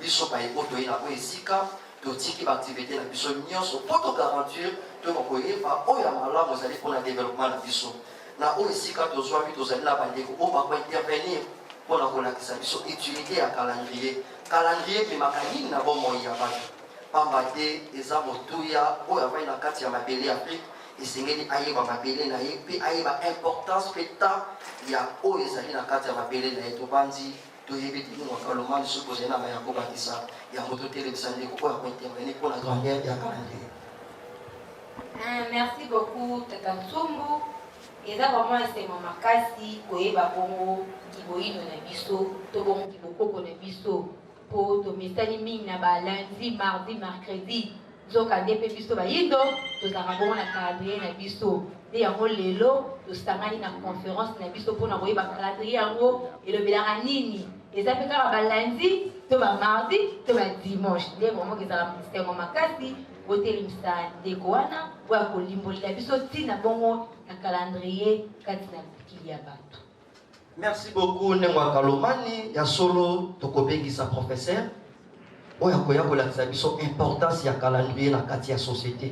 biso ba eboto ina ko esika totiki ba activité na biso nyonso poto garantir to koyeba oya malamu zali pour na développement na biso na o esika tozwa mi tozali na bandeko o ba intervenir pour na kolakisa biso utilité ya calendrier bimaka nini na bomoi ya bato pamba te eza motuya oyo avai na kati ya mabele ya Afrique esengeli ayeba mabele na ye mpe ayeba importance mpe ta ya oyo ezali na kati ya mabele na ye tobandi toyebi te nini wakalomani soki ozali na maya kobakisa yango totelebisa ndeko oyo akointervenir mpo na grandeur ya calendrier. Merci beaucoup Tata Ntsumbu. Eza vraiment enseignement makasi koyeba bongo kiboyino na biso to bongo kibokoko na biso po to mesani mingi na ba lundi, mardi, mercredi zoka ndepe biso bayindo tozaka bongo na calendrier na biso nde yango lelo tosangani na conférence na biso mpona koyeba calendrier yango elobelaka nini eza mpe kaka ba lundi to ba mardi to ba dimanche nde vraiment kezala enseignement makasi kotelemisa ndeko wana oyo kolimbolela biso ntina bongo na calendrier kati na mikili ya bato. Merci beaucoup Nengwa Kalomani ya solo tokobengisa professeur oyo akoya kolakisa biso importance ya calendrier na kati ya société.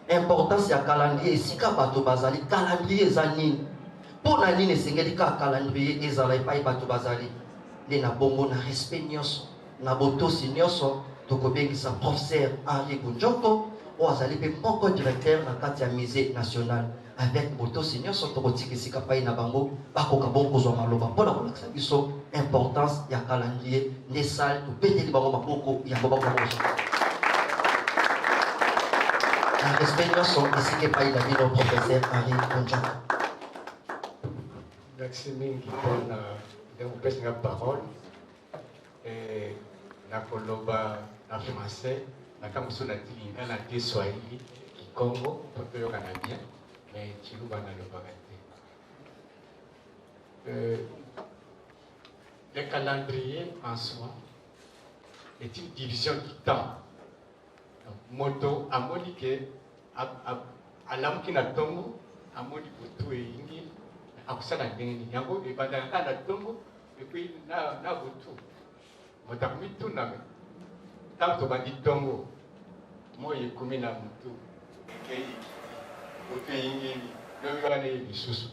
Importance ya calendrier esika bato bazali calendrier eza nini mpona nini esengeli kaka calendrier ezala epai bato bazali nde na bongo na respect nyonso na botosi nyonso tokobengisa professeur Henri Gunjoko oyo azali mpe moko directeur na kati ya musée national avec botosi nyonso tokotikisika pai na bango bakoka bongo kozwa maloba mpona kolakisa biso importance ya calendrier nde sale topeteli bango maboko yango bakokoso na respect nyonso esika epai na bino professeur Henri Gunjoko. Merci mingi mpona kopesinga parole na koloba na français nakambo so natilinga na te swahili kikongo po toyokana bien mais chiluba nalobaka te. Le calendrier en soi est une division du temps. Moto amoni ke alamuki na tongo amoni butu eyingi akusala ndenge nini yango ebandaka kaka na tongo epuis na butu moto akomituna me ntango tobandi tongo moi ekomi na mutu ekei butu eyingini lobi wana ye lisusu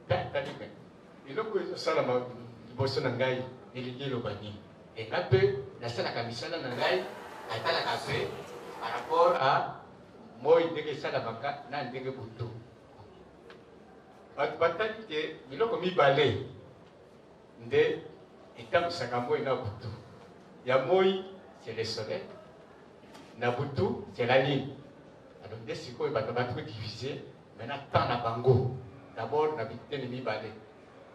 tali me eloko ezosalama liboso na ngai elingi eloba nini nga mpe nasalaka misala na ngai natalaka mpe par rapport à moi ndenge esalamaka na ndenge butu bato batali te biloko mibale nde etambwisaka moi na butu ya moi c'est le soleil na butu c'est la lune alors nde sikoyo bato batoko diviser maintenant temps na bango d'abord na biteni mibale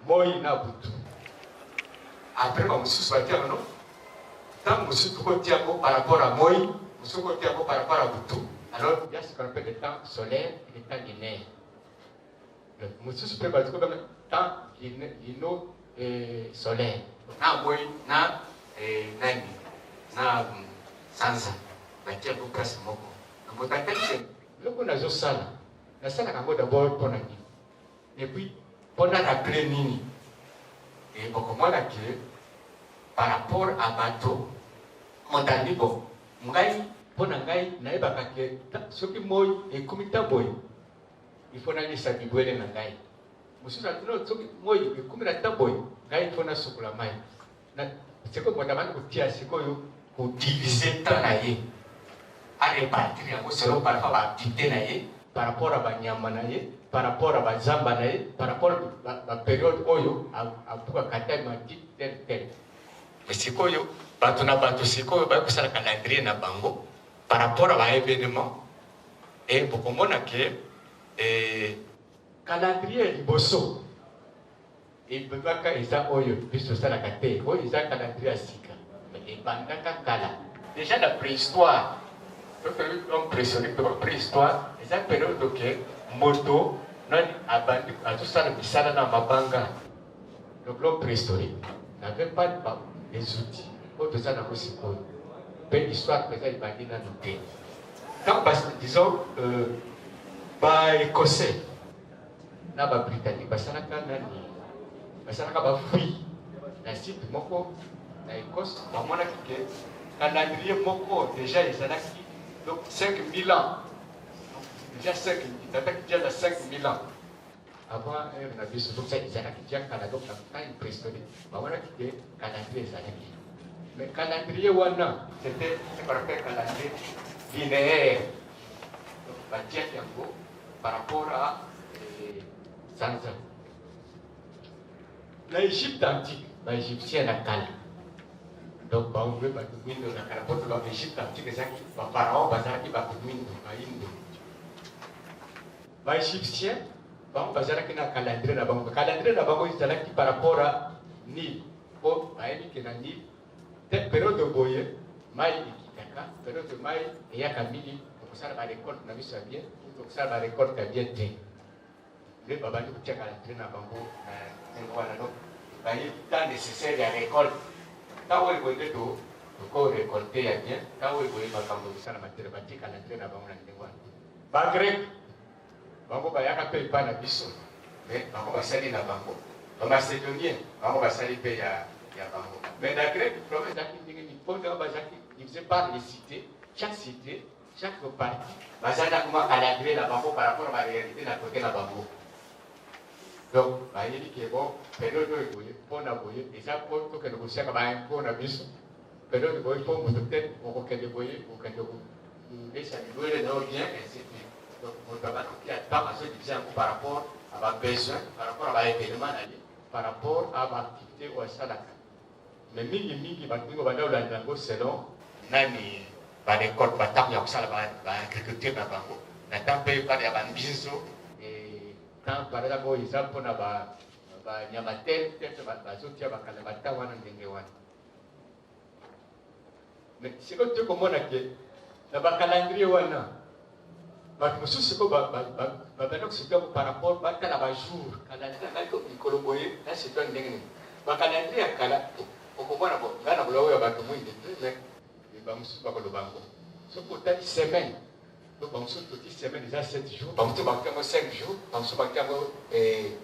moi na butu après bamosusu batiaka no ntango mosusu kotia yango par rapport à moi mosusu kotia yango par rapport à butu alors il y a ce qu'on appelle le temps solaire et le temps lunaire. Mosusu mpe batiko bana temps lino solaire na moi na nani na sanza batia yango place moko namotataki biloko nazosala nasalaka yango d'abord mpona nini et puis mpona rappeler nini bokomona ke par rapport à bato motandi bo ngai mpona ngai nayebaka ke soki moi ekomi ta boye il faut nalisa bibwele na ngai mosusu atino soki moi ekomi na ta boye ngai il faut nasokola mai sikoyo moto abandi kotia sikoyo kodivise temps na ye arepartir yango selon parfois baactivité na ye par rapport à banyama na ye par rapport à bazamba na ye par rapport à période oyo abukaka te mati tel mais sikoyo bato na bato sikoyo bayi kosala calendrier na bango par rapport à baévénement e bokomona ke calendrier liboso ebebaka eza oyo biso tosalaka te oyo eza calendrier ya sika ebandaka kala déjà na préhistoire homme préhistorique préhistoire eza période oke moto nani abandi azosala misala na mabanga donc l'homme préhistorique n'avait pas des outils oyo toza nango sikoyo mpe histoire mpenza ebandi nano te donc disons baécossais na babritannique basalaka nani basalaka bafruit na site moko na Écosse, bamonaki ke calendrier moko déjà ezalaki donc 5000 ans. Déjà 5000, tataki déjà na 5000 ans. Avant na biso donc ça ezalaki déjà kala donc na temps préhistorique. Bamonaki ke calendrier ezalaki. Mais calendrier wana c'était ce qu'on appelle calendrier linéaire. Donc batiaki yango par rapport à Sanza. L'Égypte antique, l'Égyptien na kala. Donc on veut pas tout windo na kala pour l'Égypte antique ezaki ba pharaon bazaki ba windo ba indo. Ba Égyptien ba bazaki na calendrier na bango. Calendrier na bango ezalaki par rapport à Nil. Pour ayebi ke na Nil période de boye mai ikitaka période de mai eyaka mingi okosala ba récolte na biso bien okosala ba récolte bien te. Les babani kutia calendrier na bango na ngwana no ba yi temps nécessaire ya récolte. Quand on est tout, on récolter bien. Quand on est pas comme ça, la matière bâtie calendrier na bango na ngwana. Ba grec, bango ba yaka pe pa na biso, mais bango ba sali na bango. Ba macédonien, bango ba sali pe ya bango. Mais la grec, le problème c'est que ni pont ba jaki, il faisait par les cités, chaque partie, ba zana kuma calendrier na bango par rapport à la réalité na côté na bango. Donc, il dit que bon, période de boye, pour na boye, et ça pour que nous puissions avoir pour na biso, période de boye, pour nous peut-être, on peut que boye, on peut que nous laisser nous louer nos biens, et c'est tout. Donc, on doit pas qu'il y a pas à ce dire par rapport à nos besoins, par rapport à l'événement, par rapport à l'activité ou à ça là. Mais mingi, bango bana ou landango selon nani, ba récolte, ba tam ya kusala ba agriculture na bango, na tampe pas ya banbiso. Par exemple, ils ont pour nyamatel, peut-être bazotia bakala batawana ndenge wana. Mais c'est que tu comprends que na calendrier wana, ba mususu ko ba bana kusika par rapport ba kala ba jour, calendrier na ko ikoloboye, na c'est un ndenge. Ba calendrier kala okomona bo, ngana bulawo ya bantu mwinde, mais ba mususu ba kolobango. So pour ta semaine donc, on se dit semaine déjà 7 jours, on se dit 5 jours, on se dit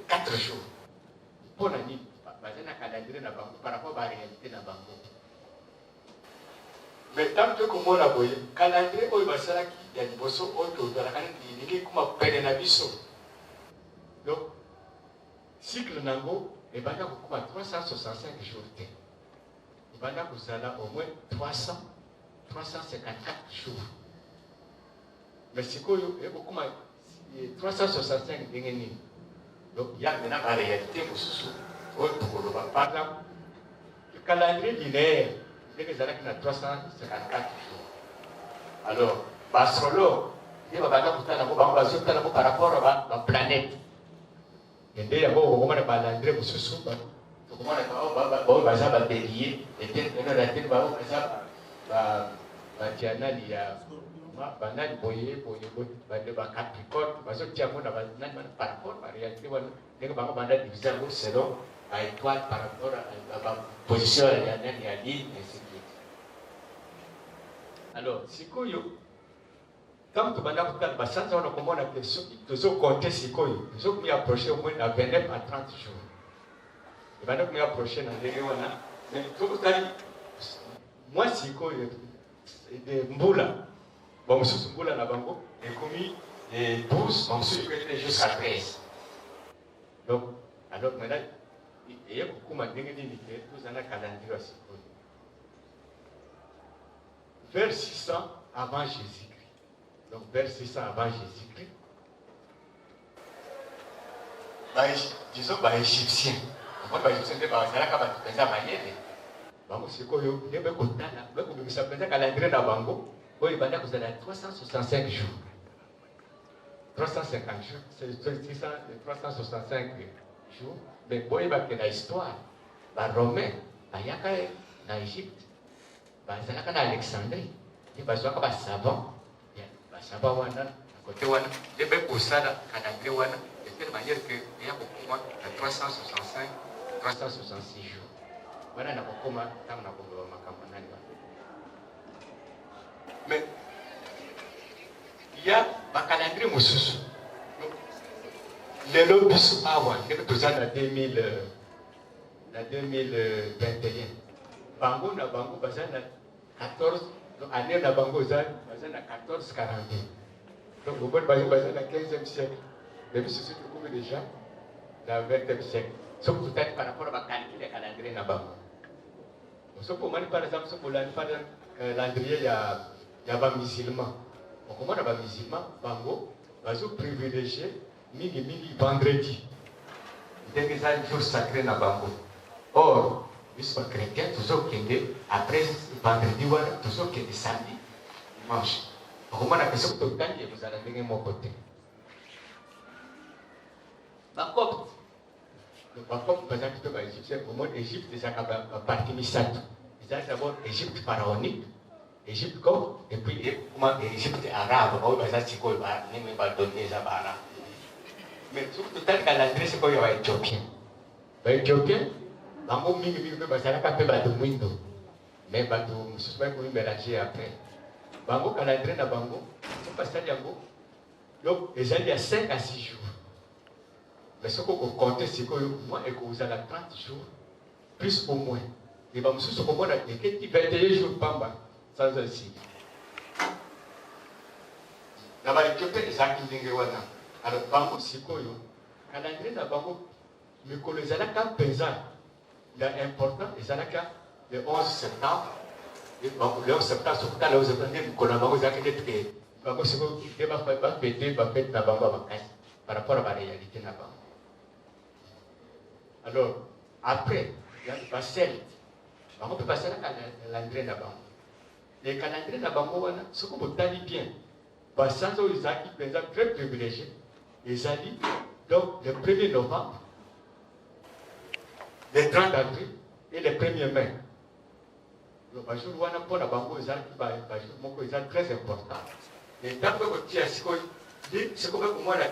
4 jours. Pour l'année, on a calendrier par rapport à la réalité de la banque. Mais tant que on a voyé, calendrier, on va savoir qu'il y a des bossos autour de la calendrier, il y a comme un père de biso. Donc, cycle nango, et bien, on a 365 jours. Et bien, on a au moins 354 jours. Mais c'est quoi, il y a beaucoup de 365 dingeni. Donc, il y a maintenant la réalité pour ce par exemple, le calendrier linéaire, c'est que ça a 354 jours. Alors, l'astrologue, il va par rapport à la planète. Et dès qu'il y a un calendrier pour ce soir, il va y avoir des béliers, et puis il va y avoir des banal boye ba capricorne bazotia mona banal par rapport à la réalité wana ndenge bango banda diviser selon la étoile par rapport à la position ya nani ya ligne ainsi de suite. Alors sikoyo quand tu banda kutana basanza wana komona que tozo compter sikoyo tozo mi approcher au moins à 29 à 30 jours et banda mi approcher na ndenge wana mais tout tali moi sikoyo de mbula. Bon, M. Sumboula Nabango est commis 12, bon, M. était jusqu'à 13. Donc, alors maintenant, il y a beaucoup de dignité, nous avons un calendrier à ce point. Vers 600 avant Jésus-Christ. Donc, vers 600 avant Jésus-Christ. Disons, les Égyptiens. Les Égyptiens, ils ont un calendrier à Bango. Oui, il y a 365 jours. 350 jours, c'est 365 jours. Mais il y a une histoire. Les Romains, il y a en Égypte, il y a en Alexandrie, il y a des savants. Les savants, côté wana, il y a des calendrier wana, de telle manière qu'il y a beaucoup moins de 365, 366 jours. Voilà, il y a beaucoup moins de temps. Mais il y a un calendrier moussous. Les lobbies avant, nous sommes en 2021. bango na bango bazana 14 année na bango bazana 1442. Donc vous pouvez baser dans le 15e siècle. Même si c'est trouvé déjà dans le 20e siècle. Sauf peut-être par rapport à calculer le calendrier na bango. Sauf pour moi par exemple sauf pour le calendrier il y a pas musulman. Donc comment on a musulman bango bazo privilégié mingi vendredi. Dès que ça un jour sacré na bango. Or ils sont chrétiens toujours qui après vendredi voilà toujours qui est samedi dimanche. Comment on a fait ça tout le temps que vous allez venir mon côté. Par contre, par exemple, les Égyptiens, comment l'Égypte déjà partie Missatou. Ils ont d'abord l'Égypte pharaonique, l'Égypte comme, et puis comment l'Égypte arabe. Oh, ben ça c'est quoi, il ne va pas donner ça arabe. Mais surtout, tout le calendrier, c'est quoi, il y a Éthiopien. Les Éthiopiens, dans mon milieu, ça n'a pas fait de window. Mais je suis pas pour mélanger après. Bango calendrier na bango, c'est pas ça yango. Donc, les gens il y a 5 à 6 jours. Mais ce qu'on compte, c'est que moi, et que vous avez 30 jours, plus ou moins. Et bien, je suis comme il y a 21 jours, pamba, sans un signe. D'abord, l'Éthiopie est acquis d'Ingéwana. Alors, bango, c'est quoi, calendrier na bango, mais que les Alaka pesant, il est important, les Alaka, le 11 septembre. Le 11 septembre, surtout le 11 septembre, nous avons dit que bango, c'est quoi, il va faire fêter, va faire na bango à vacances, par rapport à la réalité na bango. Alors, après, il y a le Basel. On peut passer le calendrier là-bas. Les calendriers là-bas, ce que vous avez bien, sans eux, ils sont très privilégiés. Ils allaient donc le 1er novembre, le 30 avril et le 1er mai. Le jour où on a pour la banque, ils sont très importants. Et tant que vous dites, c'est comme moi la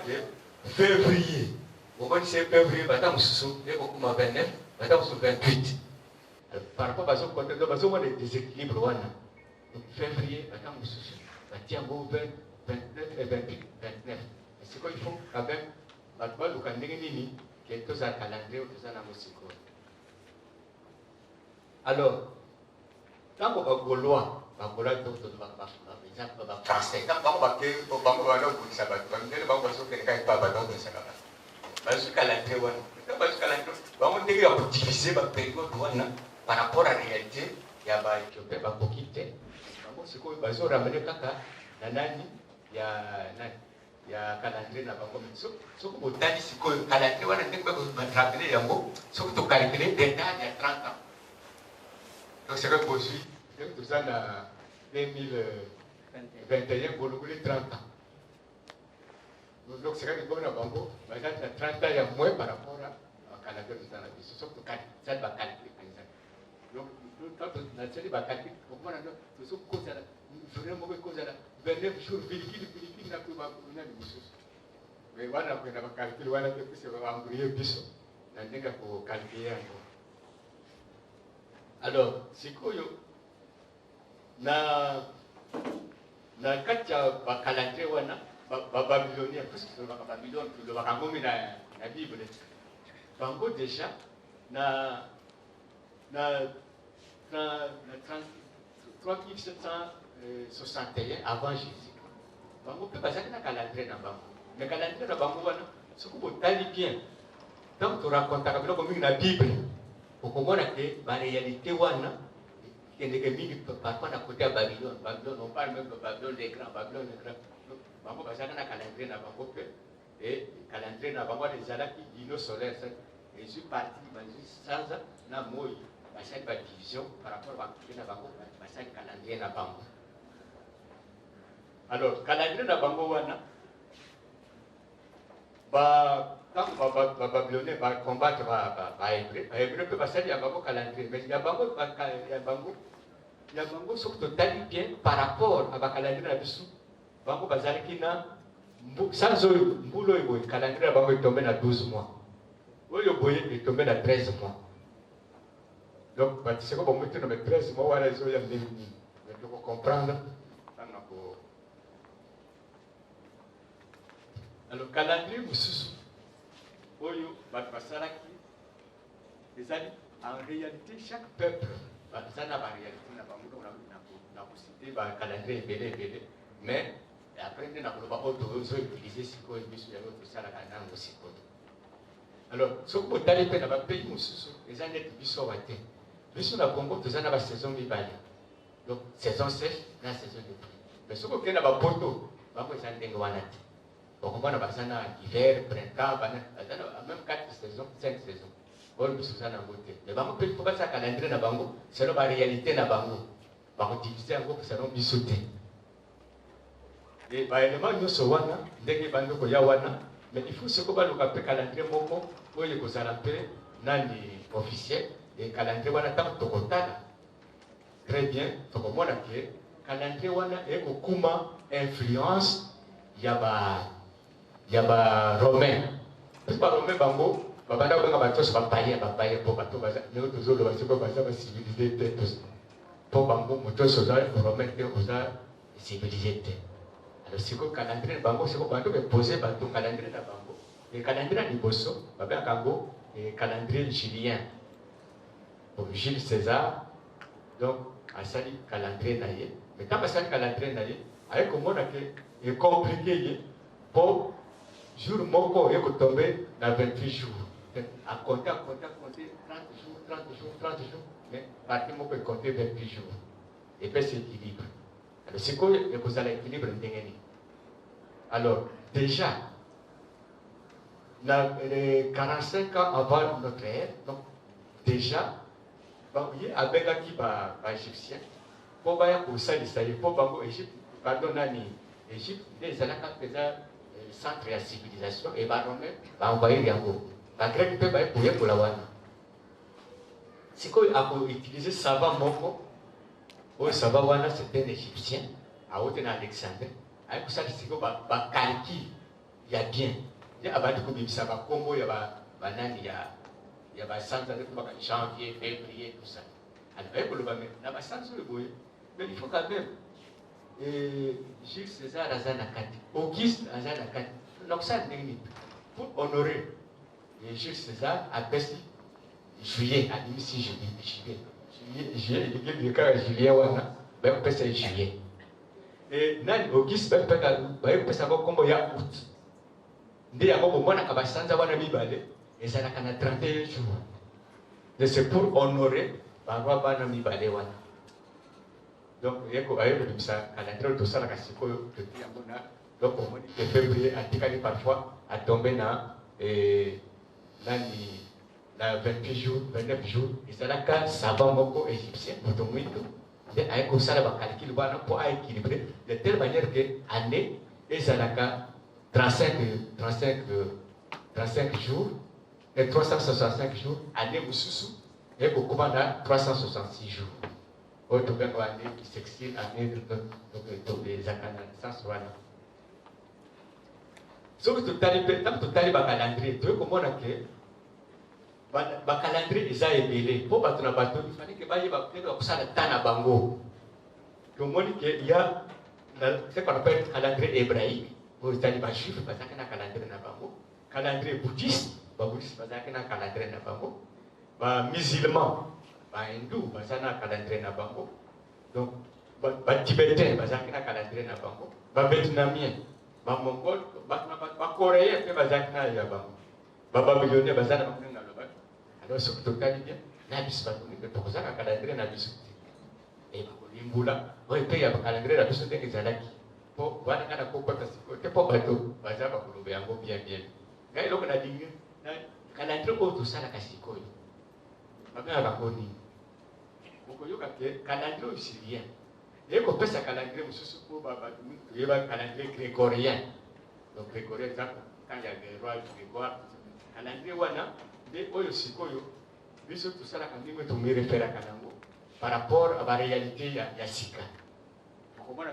février. Au mois de février, maintenant, nous 29, maintenant, 28. Par rapport à ce qu'on a des déséquilibres. Donc, février, maintenant, nous 29 et 28, 29. C'est quoi il faut quand même, maintenant, nous avons quelque chose à calendrier ou tout ça dans le. Alors, quand on va Gaulois, on va français. Quand on va diviser ma période par rapport à la réalité, il y a des Éthiopiens qui quittent. C'est quoi ils ont ramené Kaka, Nanani, il y a calendrier na bango. Ce que vous avez dit, c'est que le calendrier, on a dit que vous avez rappelé Yango, ce que vous avez calculé d'état il y a 30 ans. Donc c'est que vous suivez, tout ça en 2021, vous avez 30 ans. Donc c'est quand même à Bango, mais dans 30 ans, il y a moins par rapport à Canada dans la vie. Sauf que ça va calculer. Donc, quand on a dit que calculer, comment on a dit que cause à la, vraiment cause à la, 29 jours, virgule, n'a plus pas de choses. Mais voilà, on a calculé, voilà, que c'est vraiment embrouillé, puis on a dit qu'il faut calculer encore. Alors, c'est quoi, na kati ya calendrier wana babylonien parce que le Babylone le bakangomi na Bible bango déjà na 3761 avant Jésus bango peut passer na calendrier na bango mais calendrier na bango wana ce que vous tali bien donc tu racontes comme na Bible pour comprendre que la réalité wana parfois à côté de Babylone. Babylone, on parle même de Babylone les grands, Babylone les grands. Bango basaka na calendrier na bango pe et calendrier na bango les alaki dino solaire et je parti sans na moi basaka ba division par rapport à na bango basaka calendrier na bango. Alors calendrier na bango wana ba quand Babylonais va combattre Hébreu peut passer à bango calendrier mais il y a bango il y a bango surtout tali bien par rapport à la calendrier na biso bango bazalaki na sans mbulo eboye calendrier na bango est tombé na 12 mois oyo boye est tombé na 13 mois donc c'est comme on met 13 mois voilà ils ont yamé mais tu peux comprendre alors calendrier mususu oyo basalaki en réalité chaque peuple ça n'a pas réalité, on a cité le calendrier belé, mais après, on a utilisé ce qu'on a utilisé tout ça, la canne aussi. Alors, ce que vous avez fait dans le pays, les années de Bissau, Bissau, le Congo, tout ça, dans la saison de Bali. Donc, saison sèche, la saison de pluie. Mais ce que vous avez dans le poteau, vous avez fait des wanati. Donc, on a fait hiver, printemps, même 4 saisons, 5 saisons. On a fait ça dans le côté. Mais il faut pas ça calendrier dans le bango, c'est la réalité dans le bango. On va diviser en gros pour ça, on va sauter. Et élément, nous sommes là, dès que nous sommes là, mais il faut se que nous avons calendrier moko, où il y a un officiel, et calendrier wana tam tokotala. Très bien, donc moi là que calendrier wana est kokuma influence yaba romain. Parce que romain bango, babana banga batos papaye pour bato baza, mais autour de bato baza ba civilisé tous. Pour bango motos romain te oza civilisé. Alors si le calendrier bango c'est quoi bato poser bato calendrier na bango. Le calendrier ni bosso, babana kango et calendrier julien. Pour Jules César, donc à sali calendrier naïe. Mais quand ça calendrier naïe, avec comment on est compliqué pour jour moko et que tomber dans 28 jours. À compter 30 jours, mais partir moko est compter 28 jours. Et puis c'est équilibre. Alors c'est quoi que vous allez équilibre d'engagement. Alors déjà, les 45 ans avant notre ère, donc déjà, avec qui va égyptien, pour voir pour ça, pour voir Égypte, pardon, Égypte, les Alaka faisaient centre de la civilisation et va envoyer Yango. La Grèce peut pas pour la Wana. C'est qu'on a utilisé Sava Moko, ou Sava Wana, c'était un Égyptien, à Haute Alexandre. Avec ça, c'est qu'on va calquer, il y a bien. Il y a un peu de Sava Congo, il y a Banani, il y a janvier, février, tout ça. Alors, il y a mais il faut quand même. Jules César Azanakati, Auguste Azanakati, l'Oxane pour honorer Jules César a passé juillet, à demi-si juillet, il y a juillet, on peut passer juillet. Et Auguste, on peut passer comme il y a août. Il y a un moment où on a sans avoir mis balai, et ça n'a qu'à 31 jours. C'est pour honorer par rapport à mi balai. Donc, il y a un calendrier de ça, donc, on dit que février a parfois à tomber dans 28 jours, 29 jours, et c'est là que ça va beaucoup égyptien, pour avec ça, on va calculer pour équilibrer de telle manière que l'année, et c'est là que 35 jours, et 365 jours, année Moussoussou, et qu'on commande à 366 jours. Autre année qui s'excite, année de les sans soin. So que tout à calendrier, tu vois comment on a créé le calendrier est ébélé. Pour battre le bateau, il fallait que ça le bango. Comme on dit qu'il y a ce qu'on appelle le calendrier hébraïque, aux talibans juifs, parce qu'il y a un calendrier dans bango. Calendrier bouddhiste, parce qu'il y a un calendrier dans bango. Musulman, hindou, parce qu'il y a un calendrier dans bango. Donc, tibétain, parce qu'il y a un calendrier dans bango. Vietnamien. Mongol, Coréen, c'est Bazakna Yabam. Babylonien, Bazana, alors ce que tu as dit bien, n'abuse pas pour ça, un calendrier n'abuse pas. Et Limbula, oui, paye un calendrier n'abuse pas des Zalaki. Pour voir un peu de pour bateau, Bazaba pour le bien, bien. Quand il a dit, calendrier, tout ça, la cassico. Ma mère a connu. Calendrier syrien. Et qu'on peut se calendrier, il y a un calendrier grégorien. Donc, grégorien, quand il y a des rois Grégoire, calendrier, des Oyosikoyo, tout ça, quand on me réfère à Kanango, par rapport à la réalité, il y a Sika. Donc, on a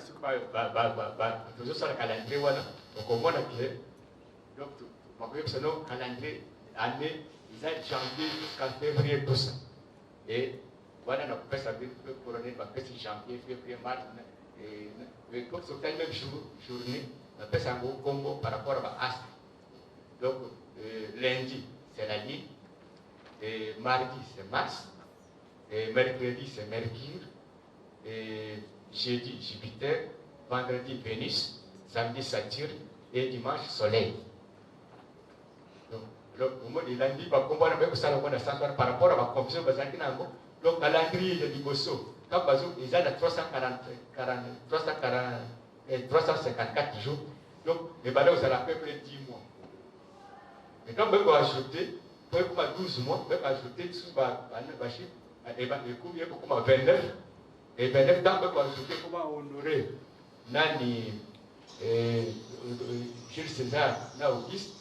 toujours ça, le calendrier, donc, on a que, donc, on a calendrier, année, ils ont janvier jusqu'à février, tout ça. Et, voilà, on peut savoir que couronner, janvier, février, mars, et comme c'est le même journée, on peut savoir combo par rapport à l'astre. Donc, lundi, c'est la nuit, et mardi, c'est Mars, Et mercredi, c'est Mercure. Et jeudi, Jupiter. Vendredi, Vénus. Samedi, Saturne. Et dimanche, Soleil. Donc, au moment de lundi, par rapport à la confusion, donc, calendrier de Liboso, quand ils ont 354 jours, donc les balais, vous allez à peu près 10 mois. Et donc, vous pouvez ajouter, 12 mois, vous pouvez ajouter sous le coup, 29. Et 29 temps, vous pouvez ajouter comment honorer Nani, Jules César, Auguste.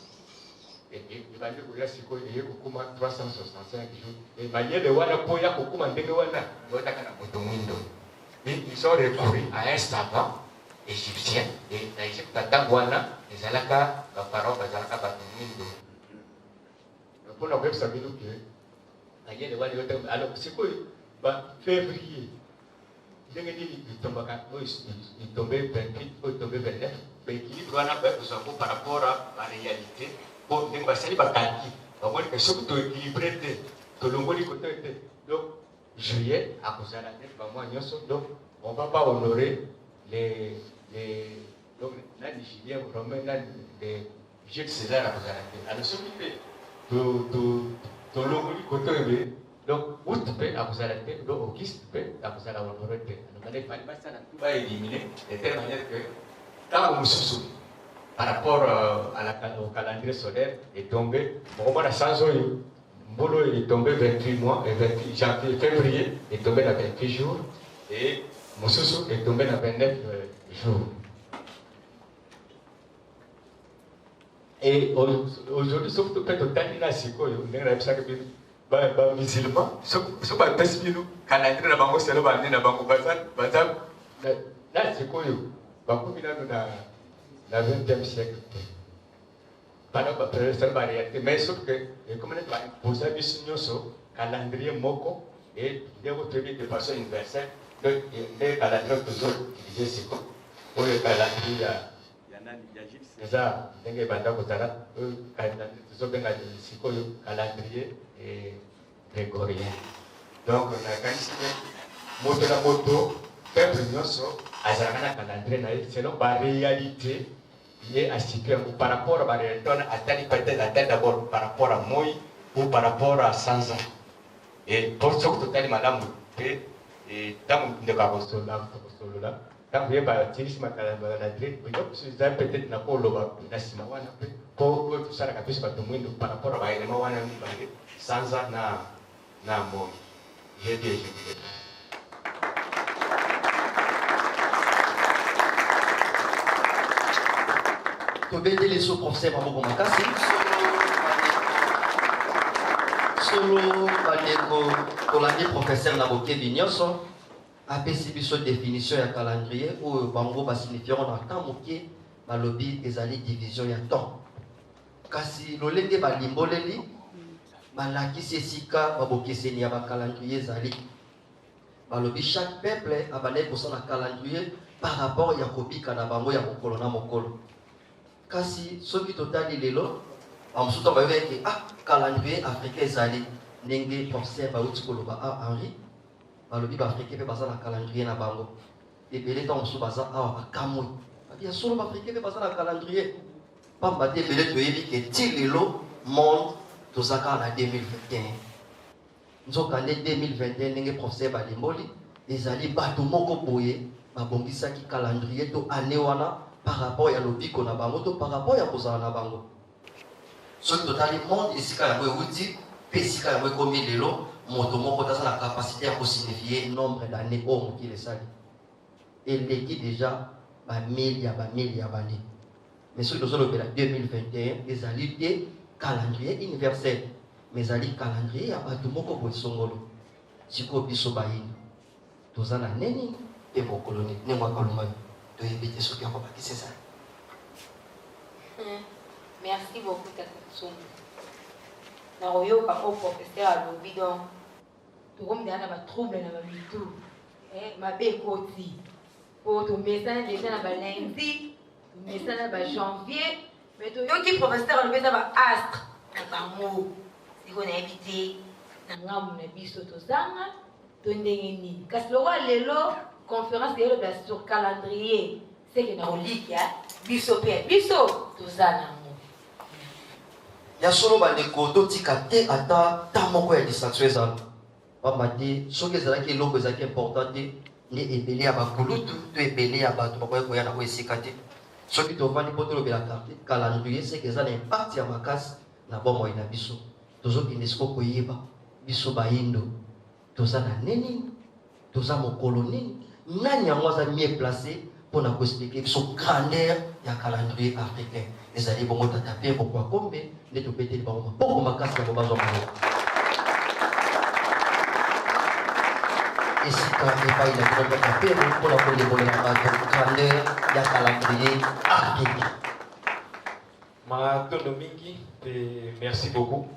Et il va dire que là, c'est 365 jours. Et manière de voir la poya pour commander le wana, ils ont recouru à un savant égyptien. Et l'Égypte, Tangwana, les Alaka, la parole, les Alaka, Batumindo. Pour la web, ça veut dire que manière de voir le wana, alors c'est quoi? Février. Il tombait 28, il tombait 29. Mais l'équilibre par rapport à la réalité. Bon, donc, c'est les batailles. Donc, surtout équilibré. Donc, juillet, à cause de la dette, donc, on ne va pas honorer les donc, les Chiliens, les Jules César à cause de la dette. Alors, ce qui fait, donc, août peut à cause de la dette, donc, auguste peut à cause de la honorée. Donc, il va éliminer de telle manière que, quand on se par rapport au calendrier solaire, est tombé, on a 100 jours, Mbolo est tombé 28 mois, et 28 janvier, février est tombé à 28 jours, et Moussousou est tombé à 29 jours. Et aujourd'hui, sauf que peut-être Tanina Siko, on est un musulman, sauf que le calendrier n'a pas c'est le bandit, n'a pas bazar, là, c'est quoi, la 20e siècle. Mais sauf que, comme on a imposé le calendrier Moko, et de façon universelle, le calendrier toujours utilisé, c'est quoi? Pour le calendrier, il y a ça, il y a calendrier grégorien. Donc, on a gagné la moto, peuple nyoso, azarana calendrier, selon la réalité. Il est institué par rapport à la réalité, peut-être d'abord par rapport à moi ou par rapport à Sansa. Et pour ce que tu as dit, madame, et dans le carrosse là, quand vous avez bâti ma calendrier, vous avez peut-être n'a pas le bas, n'a pas pour tout ça, la capuche va tomber par rapport à l'élément Sansa n'a moi. J'ai dit, tobete les sous-professeurs Maboko Makasi solo bandeko tolandi professeur Naboke Vignoso apesi biso définition ya calendrier oyo bango basignifiera na temps moke balobi ezali division ya temps kasi lolenge balimboleli balakisi esika babokeseni ya bacalendrier ezali balobi chaque peuple abandaki kosala calendrier par rapport ya kobika na bango ya mokolo na mokolo. Kasi soki totali lelo amusuto bayeke calendrier africain ezali ndenge professeur bauti koloba Henri balobi baafricain mpe baza na calendrier na bango ebele ntango mosusu baza awa bakamwi babia solo baafricain mpe baza na calendrier pamba te ebele toyebi ke ti lelo monde toza kaka na 2021 nzoka nde 2021 ndenge professeur balimboli ezali bato moko boye babongisaki calendrier to ane wana par rapport à l'obiko na bango to par rapport à kozala na bango soki totali monde esika yango euti mpe esika yango ekomi lelo moto moko taza na capacité ya kosignifier nombre d'année oyo mokili esali eleki déjà bamili ya bane mais soki tozolobela 2021 ezali te calendrier universel mais ezali calendrier ya bato moko boye songolo sikoyo biso bayini toza na neni mpe mokolo nini ndenge akalongayo. Merci beaucoup, Tatatsum. Naroyo, papa, professeur, à l'obi, donc, tout le monde a un trouble dans ma vie, tout. Ma belle côté. Pour ton message, déjà, dans le lundi, ton message, dans janvier, mais tout le qui professeur, le message, dans astre, dans un mot. Si on a évité, dans un mot, on a vu ce que to ndenge nini kasi lokwa lelo conférence lelo bia sur calendrier seke na kolika biso mpe biso toza nango ya solo bandeko totika te ata ta moko ya distraction ezala pamba te soki ezalaki eloko ezalaki important te nde ebele ya bakulutu to ebele ya bato bakoki koya nango esika te soki tovandi mpo tolobela calendrier seke eza na impact ya makasi na bomoi na biso tozokende siko koyeba biso bayindo toza na nini toza mokolo nini nani yango aza mieux placé mpona koexplike biso grandeur ya calendrier africain ezali bongo tata mpe bokwa kombe nde topeteli bango maboko makasi yango bazwa maboko esika epai na bino tata mpe mpona kolembolela bato grandeur ya calendrier africain. Matondo mingi te merci beaucoup.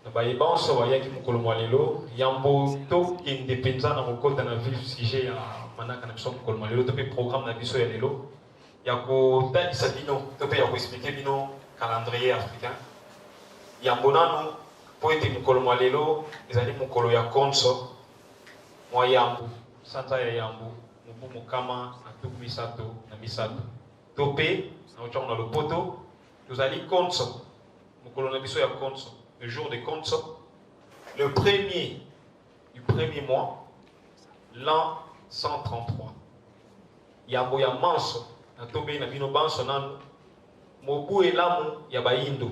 Na bayeba onso bayaki mokolo mwa lelo yambo to independance na kokota na vif sujet ya manaka na biso mokolo mwa lelo to pe programme na biso ya lelo ya kotalisa bino to pe ya koexplike bino calendrier africain yambo nanu po ete mokolo mwa lelo ezali mokolo ya konso mwa yambu sanza ya yambu mubu mokama na tuku misato na misato to pe na otiango na lopoto tozali konso mokolo na biso ya konso le jour de Konso, le premier du premier mois, l'an 133. Yambo ya manso, na tobe na bino banso nanu, mobu elamu ya bayindo,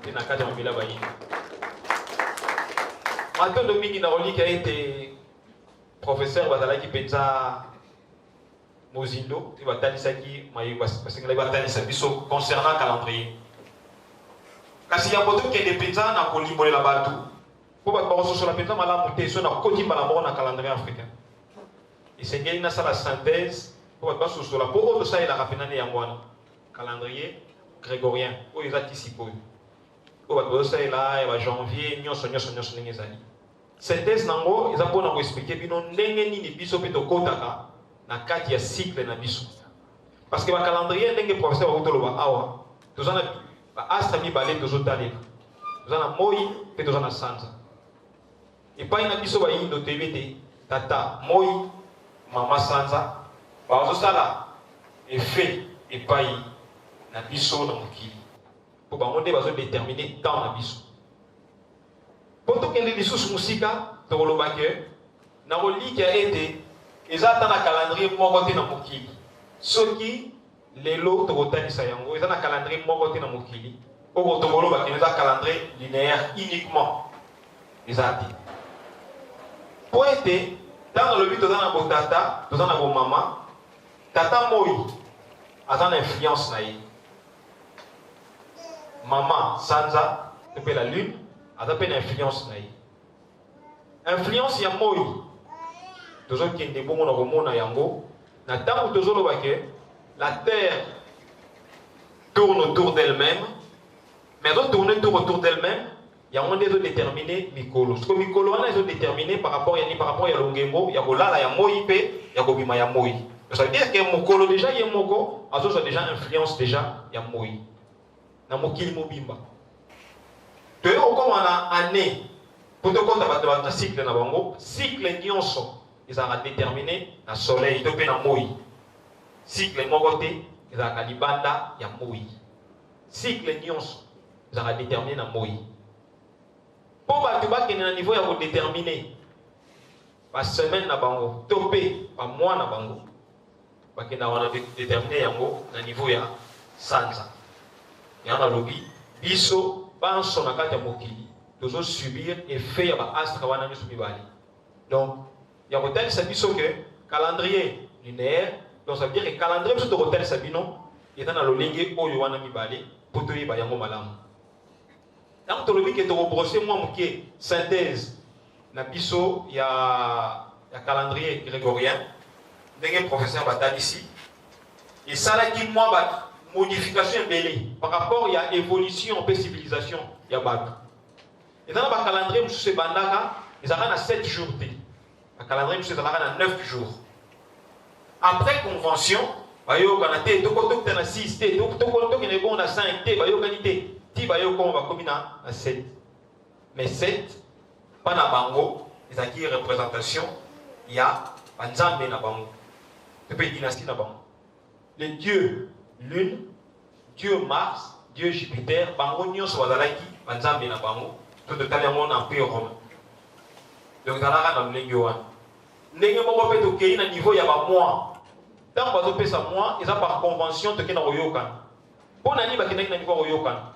te na kati ya mabila bayindo. Matondo mingi na rolika ete professeur bazalaki penza mozindo, te batanisaki mayi basengela batanisa biso concernant calendrier. Kasi ya boto kende penza na kolimbolela bato po bato bakososola penza malamu te so na kotimbala moko na calendrier africain esengeli nasala synthèse po bato basosola po oyo tosalelaka penani yango wana calendrier grégorien oyo eza tisipe oyo bato bazosalela ya bajanvier nyonso ndenge ezali synthèse nango eza mpona koexplike bino ndenge nini biso mpe tokotaka na kati ya cycle na biso parce que bacalendrier ndenge professeur bakotoloba awa toza na astra mibale tozotalela toza na moi mpe toza na sanza epai na biso bayindo toyebi te tata moi mama sanza bazosala efe epai na biso na mokili mpo bango nde bazodetermine temps na biso mpo tokende lisusu mosika tokoloba ke na kolika ete eza ata na calendrier moko te na mokili soki lelo tokotanisa yango eza na calendrier moko te na mokili oyo tokoloba ke eza calendrier linéaire uniquement eza te po ete ntango alobi toza na botata toza na bomama tata moi aza na influence na ye mama sanza mpe la lune aza mpe na influence na ye influence ya moi tozokende bongo na komona yango na ntango tozoloba ke la Terre tourne autour d'elle-même, mais elle doit tourner autour d'elle-même. Il y a un monde qui est déterminé Mikolo. Ce que Mikolo est déterminé par rapport à Longembo, il y a Golala, il y a Moïpe, il y a Gobima, il y a Moï. Ça veut dire que Mokolo déjà, il y a Moko, alors ça déjà influence déjà, il y a Moï. Na Mokili Mobimba. Tu es encore en année, pour te compter un cycle na bango, cycle nyonso, ils ont déterminé le soleil, il y a Moï. Cycle mogote ezalaka libanda ya moi cycle nyonso ezalaka déterminé na moi po bato bakende na niveau ya kodétermine basemaine na bango to mpe bamois na bango bakenda wana détermine yango na niveau ya sanza yango nalobi biso banso na kati ya mokili tozosubir effet ya baastre wana nyonso mibale donc ya kotalisa biso ke calendrier linéaire. Donc ça veut dire que le calendrier de l'hôtel Sabino est dans le lingue où il y a un mibale pour te dire yango malamu. Donc tu le dis que tu rebrosser moi mouké synthèse na biso ya calendrier grégorien d'un professeur batali ici et ça là qui moi bat modification belé par rapport à évolution et civilisation ya bat. Et dans le calendrier monsieur bandaka ils ont 7 jours. Le calendrier monsieur a 9 jours. Après convention, bayo kanate to ko to na 6 te to ko to ne bon na 5 te bayo kanite ti bayo ko ba komina na 7. Mais 7 pas na bango ils acquis représentation, il y a Banzambe na bango. Depuis dynastie na bango. Les dieux Lune, Dieu Mars, Dieu Jupiter, bango nyonso bazalaki Banzambe na bango, tout de taliango na empire romain. Donc zalaka na mlengi wana. Ndenge moko pe tokei na niveau ya ba moi. Tant bazo pesa moi, eza par convention tokei na koyokana. Pona ni bakendaki na niveau koyokana.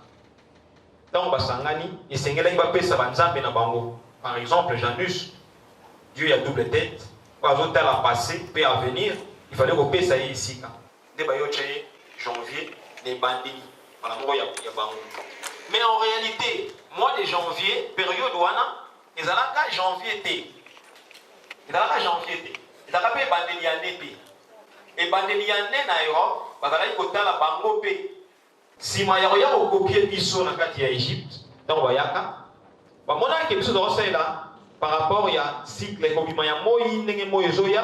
Tant basangani, esengelaki bapesa banzambe na bango. Par exemple, Janus, Dieu y a double tête. Bazo tala passé, peut à venir, il fallait qu'on paye ça ici. Des bayo janvier, des bandits. Voilà, moi ya bango. Mais en réalité, mois de janvier, période wana, ils allaient janvier été. Ils allaient janvier été. Ils allaient bandeliane été. Et bandeliane na Europe, ils allaient côté la bango pe. Si ma yaro yaro copier biso na kati ya Égypte, dans bayaka, ba mona ke biso do là par rapport ya cycle ko bima ya moyi ndenge moyi zoya,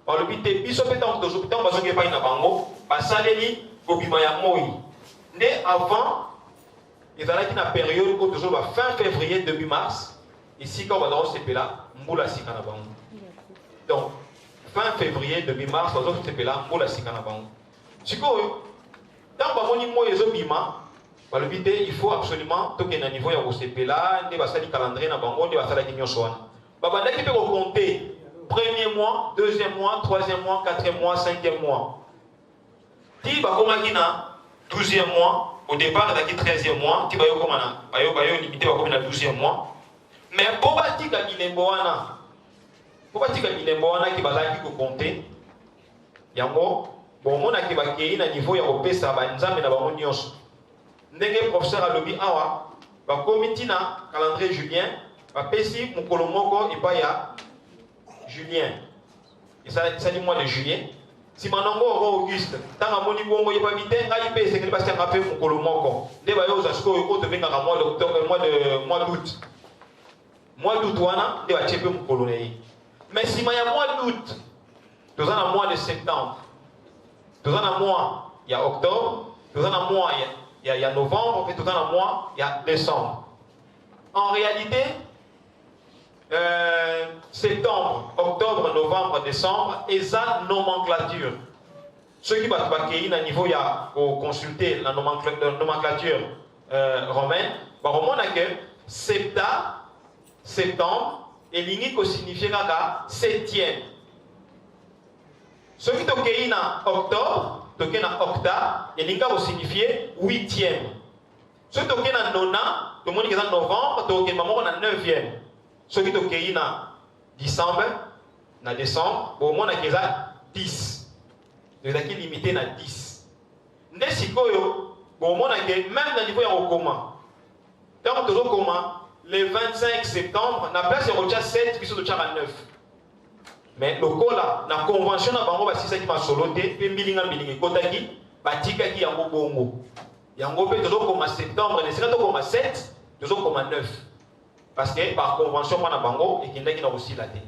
ba le bité biso petan do zopitan ba zonge pa ina bango, ba saleli ko bima ya moyi. Ndé avant ils allaient na période où toujours ba fin février début mars, ici quand ba do sepela mbula sikana bango. Donc fin février début mars ba do sepela mbula sikana bango. Sikoyo tant que moi il faut absolument que na niveau ya kosepela nde basali calendrier na bango nde basala nyonso wana babandaki pe ko compter premier mois, deuxième mois, troisième mois, quatrième mois, cinquième mois. Ti bakomaki na 12e mois, au départ daki 13e mois, ti bayo komana bayo limité bakomi na 12e mois. Mais po batika bilembo wana ki bazaki ko compter yango bon mona ki bakei na niveau ya kopesa banzambe na bango nyonso. Ndenge professeur alobi awa ba komiti na calendrier julien ba pesi mukolo moko epa ya julien. Et ça c'est mois de juillet. Si manongo Auguste tanga moni bongo yepa bité ngai pese ngeli basi ngape mukolo moko. Nde ba yo za sko ko to benga mois d'octobre mois d'août. Mois d'août wana nde ba chepe mukolo nei. Mais si ma ya mois d'août tozana mois de septembre. Tout un mois, il y a octobre, tout un mois, il y a novembre, et tout un mois, il y a décembre. En réalité, septembre, octobre, novembre, décembre, et ça, nomenclature. Ceux qui battent à niveau, il y a consulter la nomenclature romaine, on a que septembre, et l'unique signifie septième. Ceux qui toquent en octobre, toquent en octa, et l'inga va signifier 8e. Ceux qui toquent en nona, tout le monde qui est en novembre, toquent en 9e. Ceux qui toquent en décembre, bon, moi, on a 10. Donc, qui limité à 10. Nesikoyo, bon, moi, même dans le niveau de comment. Donc, toujours comment, le 25 septembre, on a place de 7, puis de 9. Mais le cas là, la convention na bango ba sisa ki ba soloté pe mbilinga kotaki batika ki yango bongo. Yango pe tozo koma septembre, ne sera to koma 7, tozo koma 9. Parce que par convention na bango et kindaki na aussi la té.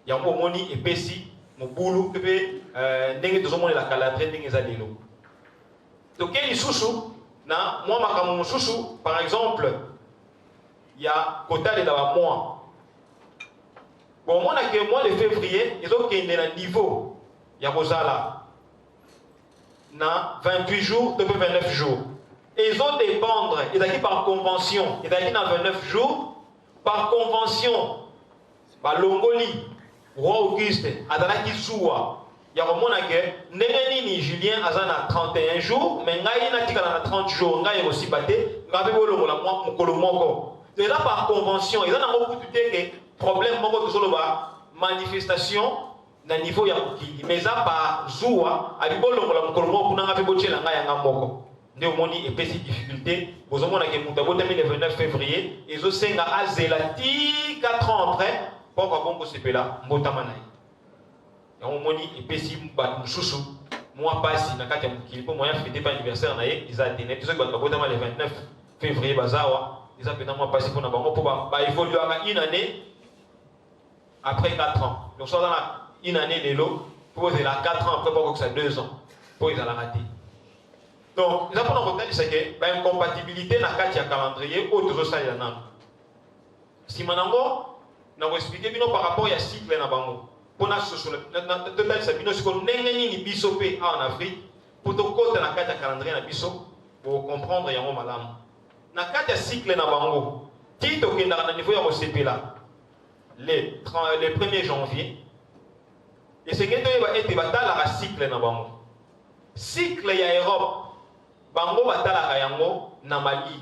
Yango moni epesi mobulu pe ndenge tozo moni la calendrier ndenge za lelo. To keli susu na moi makamu susu par exemple, il y a quota de la mois. Bon, on a que mois de février, ils ont un niveau. Il y a Rosala. 28 jours, depuis 29 jours. Et ils ont dépendre, ils ont par convention, ils ont 29 jours, par convention, par Longoli, roi Auguste, Adana Kisoua. Il y a que Neneni Julien a 31 jours, mais il a 30 jours, il a aussi batté, il a là par convention, ils ont beaucoup de problème moko tozoloba manifestation na niveau ya kokili mais ça par zoua alibolo la mokolo moko kuna ngape botela nga yanga moko nde omoni epesi difficulté bozomona ke muta botami le 29 février ezosenga azelati 4 ans après poko bongo sepela mbotama nayi ya omoni epesi ba mususu moi pasi na kati ya mokili po moyen fêter pas anniversaire na ye isa tenet zo ba botama le 29 février bazawa isa pena moi pasi pona bango po ba évoluer une année après 4 ans. Donc, soit dans une année de l'eau, pour ils la 4 ans, après pour ça 2 ans, pour ils la rater. Donc, nous avons retenu c'est que l'incompatibilité n'a qu'à calendrier ou toujours ça y en a. Si maintenant, na ko expliquer bino par rapport ya cycle na bango pona sosolo total sa bino siko ndenge nini biso pe en Afrique pour to kota na kati ya calendrier na biso pour comprendre yango malamu na kati ya cycle na bango ti to kenda na niveau ya ko sepela le 1er janvier et ce que to va être batala la cycle na bango cycle ya Europe bango batala ka yango na Mali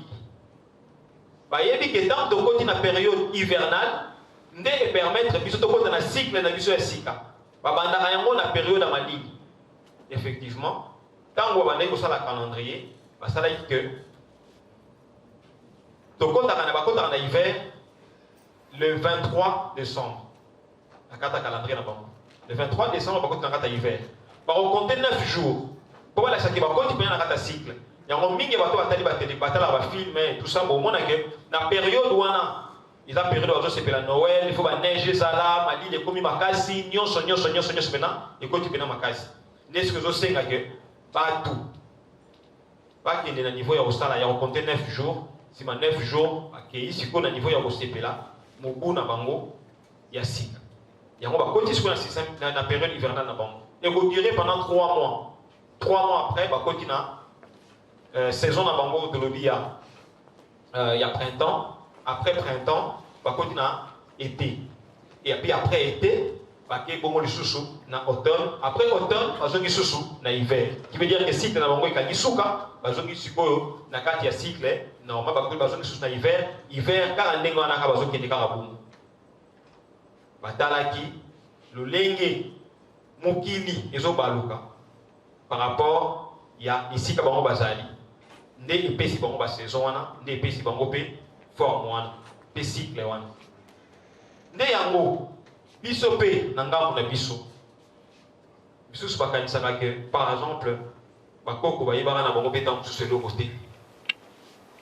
bayebi que tant to koti na période hivernale ndé permettre biso to kota na cycle na biso ya sika babanda ka yango na période ya Mali effectivement tango bande ko sala calendrier basala que to kota na hiver le 23 décembre la carte calendrier na bango le 23 décembre bakota na carte hiver ba compter 9 jours pour la chaque bakoti pe na carte cycle yango mingi bato batali bateli batala ba film tout ça bon mona que na période wana ils a période ozo sepela Noël il faut ba neige sala mali les komi makasi nyonso pena et koti pena makasi n'est-ce que zo senga que ba tout ba kende na niveau ya osala ya compter 9 jours si ma 9 jours akei siko na niveau ya osepela mobu na bango ya sika yango ba koti siko na système na période hivernale na bango et go durer pendant 3 mois 3 mois après ba koti na saison na bango de l'obia il y a printemps après printemps ba koti na été et puis après été ba ke bongo le susu na automne après automne bazongi susu na hiver qui veut dire que cycle na bango ikangi suka bazongi sikoyo na kati ya cycle normal ba koti bazongi susu na hiver kala ndenge wana ka bazongi ndeka kabungu batalaki lolenge mokili ezo baluka par rapport ya ici ka bango bazali nde epesi bango ba saison wana nde epesi bango pe forme wana pe cycle wana nde yango biso pe na ngambo na biso biso bakanisaka que par exemple bakoko bayebaka na bango pe ntango mosusu eloko te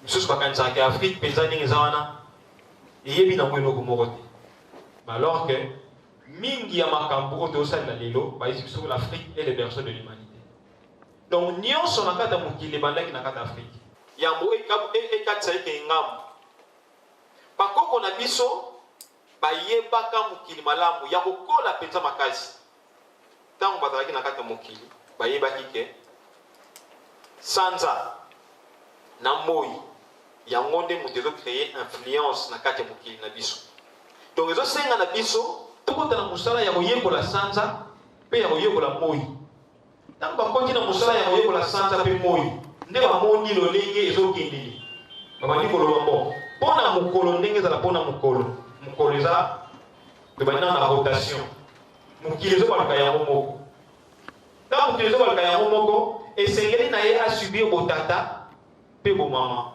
biso bakanisaka que Afrique mpenza ndenge eza wana eyebi nango eloko moko te alors que mingi ya makambo oyo tozosalela lelo bayesi biso l'Afrique est le berceau de l'humanité. Donc, nous sommes en train de mouiller les bandes qui n'ont pas d'Afrique. Il y a un mot qui est ngam. Par contre, on a biso, ba yeba ka mukili malamu ya kokola penza makasi. Tant on va qui n'a pas mukili, ba yeba kike. Sanza na moi ya ngonde mutezo créer influence na kati mukili na biso. Donc, les autres na biso, tout le monde musala ya koyekola sanza, pe ya koyekola moi. Tant que quand on a musala ya koyekola sanza pe moi, nde ba moni lolenge ezokendeli. Baba ni koloba bon. Pona mukolo ndenge za la pona mukolo. Mukolo za de bana na rotation. Mukili zo balka ya moko. Tant mukili zo balka ya moko, esengeli na ye a subir botata pe bo mama.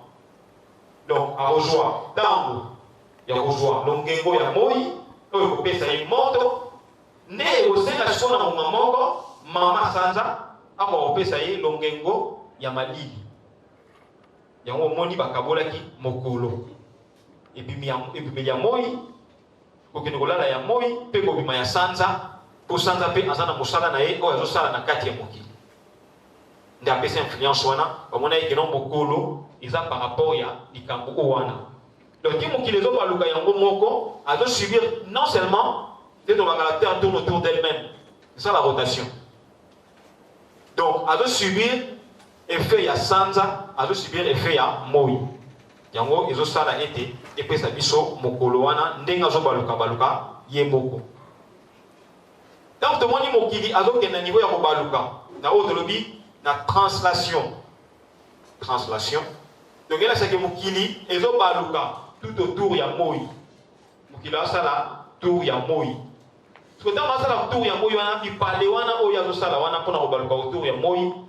Donc a rejoindre tango ya rejoindre longengo ya moi, oyo ko pesa ye moto. Ne osenga sona mo moko. Mama sanza abo opesa ye longengo ya malili yango moni bakabolaki mokolo ebimi ya moi kokende kolala ya moi pe kobima ya sanza po sanza pe azana mosala na ye oyo azosala na kati ya mokili nde apesa influence wana bamona ye keno mokolo eza par rapport ya likambo o wana donc ti mokili ezobaluka yango moko azosubir non seulement de la terre tourne autour d'elle-même c'est ça la rotation. Donc, à subir effet ya sanza, à subir effet ya moi. Yango ezo sala été et puis ça biso mokolo wana ndenga zo baluka ye moko. Donc to moni mokili azo kena niveau ya kobaluka na otolobi na translation. Donc là c'est que mokili ezo baluka tout autour ya moi. Mokili asala tour ya moi. Parce que dans la tour, il y a un peu de wana oya zo sala wana pona kobaluka autour ya moi.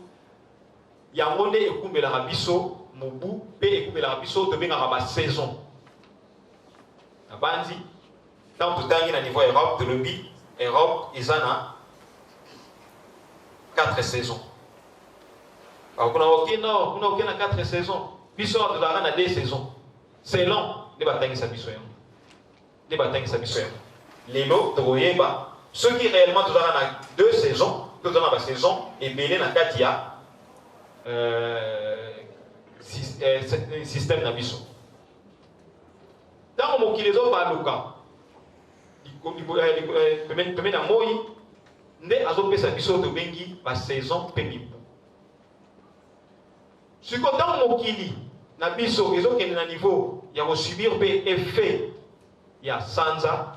Ya monde ekumbela rabiso mobu pe ekumbela rabiso to benga ba saison. Na bandi tant tout tangi na niveau Europe de lobby Europe izana 4 saisons. Alors kuna okina 4 saisons. Biso to dara na 2 saisons. C'est long de batangi sa biso yango. De batangi sa biso yango. Lelo toyeba ceux qui réellement tout dans 2 saisons tout dans la saison et belé na katia système na biso tant mokili zo baluka pembeni na moi nde azopesa biso tobengi basaison mpe mibu. Sikoyo ntango mokili na biso ezokende na niveau ya kosubir mpe effet ya sanza